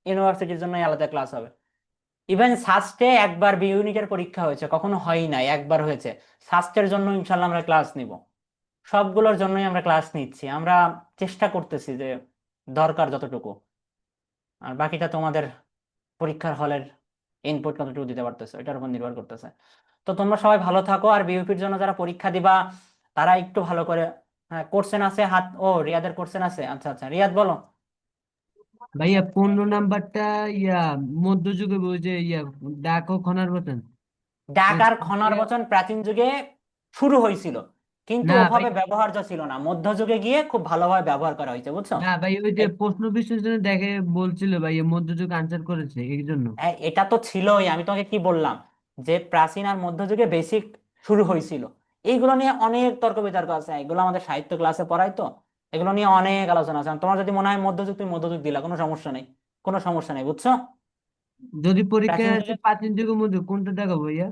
ইউনিভার্সিটির জন্য আলাদা ক্লাস হবে। ইভেন সাস্টে একবার বি ইউনিটের পরীক্ষা হয়েছে, কখনো হয়ই নাই, একবার হয়েছে। সাস্টের জন্য ইনশাল্লাহ আমরা ক্লাস নিব। সবগুলোর জন্যই আমরা ক্লাস নিচ্ছি, আমরা চেষ্টা করতেছি যে দরকার যতটুকু। আর বাকিটা তোমাদের পরীক্ষার হলের ইনপুট কতটুকু দিতে পারতেছে এটার উপর নির্ভর করতেছে। তো তোমরা সবাই ভালো থাকো, আর বিউপির জন্য যারা পরীক্ষা দিবা তারা একটু ভালো করে। হ্যাঁ, কোশ্চেন আছে হাত, ও রিয়াদের কোশ্চেন আছে, আচ্ছা আচ্ছা, রিয়াদ বলো। ভাইয়া 15 নাম্বারটা, ইয়া মধ্যযুগে ওই যে ডাক ও খনার বচন। ডাক ওই আর খনার বচন প্রাচীন যুগে শুরু হয়েছিল, কিন্তু না ভাই, ওভাবে ব্যবহার্য ছিল না, মধ্যযুগে গিয়ে খুব ভালোভাবে ব্যবহার করা হয়েছে, বুঝছো? না ভাই, ওই যে প্রশ্ন বিশ্লেষণে দেখে বলছিল ভাই মধ্যযুগ আনসার করেছে এই জন্য। হ্যাঁ, এটা তো ছিলই, আমি তোমাকে কি বললাম, যে প্রাচীন আর মধ্যযুগে বেসিক শুরু হয়েছিল। এইগুলো নিয়ে অনেক তর্ক বিতর্ক আছে, এগুলো আমাদের সাহিত্য ক্লাসে পড়াই তো। এগুলো নিয়ে অনেক আলোচনা আছে, তোমার যদি মনে হয় মধ্যযুগ, তুমি মধ্যযুগ দিলা, কোনো সমস্যা নেই। কোনো সমস্যা নেই, বুঝছো? যদি পরীক্ষায় প্রাচীন আসে যুগে প্রাচীন যুগের মধ্যে কোনটা দেখাবো ভাইয়া?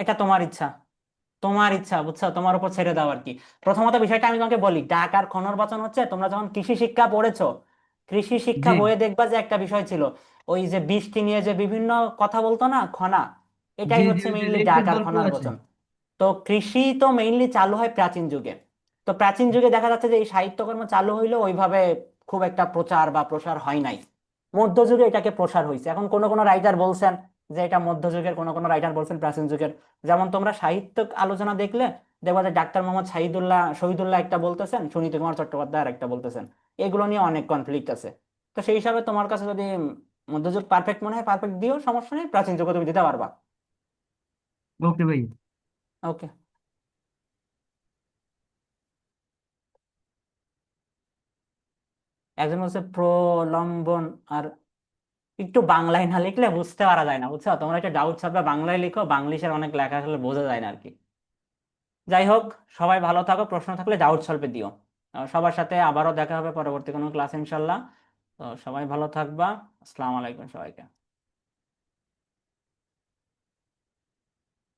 এটা তোমার ইচ্ছা। তোমার ইচ্ছা, বুঝছো, তোমার উপর ছেড়ে দাও আর কি। প্রথমত বিষয়টা আমি তোমাকে বলি, ডাক আর খনন হচ্ছে, তোমরা যখন কৃষি শিক্ষা পড়েছো, কৃষি শিক্ষা জি, বইয়ে দেখবা যে একটা বিষয় ছিল, ওই যে বৃষ্টি নিয়ে যে বিভিন্ন কথা বলতো না, খনা, এটাই জি, জি, হচ্ছে ওই যে মেইনলি রেখের ডাক আর গল্প খনার আছে। বচন। তো কৃষি তো মেইনলি চালু হয় প্রাচীন যুগে। তো প্রাচীন যুগে দেখা যাচ্ছে যে এই সাহিত্যকর্ম চালু হইলেও ওইভাবে খুব একটা প্রচার বা প্রসার হয় নাই। মধ্যযুগে এটাকে প্রসার হয়েছে। এখন কোন কোন রাইটার বলছেন যে এটা মধ্যযুগের, কোন কোন রাইটার বলছেন প্রাচীন যুগের। যেমন তোমরা সাহিত্য আলোচনা দেখলে দেখবা যে ডাক্তার মোহাম্মদ শহীদুল্লাহ একটা বলতেছেন, সুনীতি কুমার চট্টোপাধ্যায় আর একটা বলতেছেন। এগুলো নিয়ে অনেক কনফ্লিক্ট আছে। তো সেই হিসাবে তোমার কাছে যদি মধ্যযুগ পারফেক্ট মনে হয় পারফেক্ট দিও, সমস্যা নেই, প্রাচীন যুগে তুমি দিতে পারবা। ওকে ভাই। ওকে। একজন বলছে প্রলম্বন, আর একটু বাংলায় না লিখলে বুঝতে পারা যায় না, বুঝছো? তোমরা একটা ডাউট ছাড়বে, বাংলায় লিখো, বাংলিশের অনেক লেখা আসলে বোঝা যায় না আর কি। যাই হোক, সবাই ভালো থাকো, প্রশ্ন থাকলে ডাউট সলভে দিও। সবার সাথে আবারও দেখা হবে পরবর্তী কোনো ক্লাস ইনশাল্লাহ। তো সবাই ভালো থাকবা। আসসালামু আলাইকুম সবাইকে।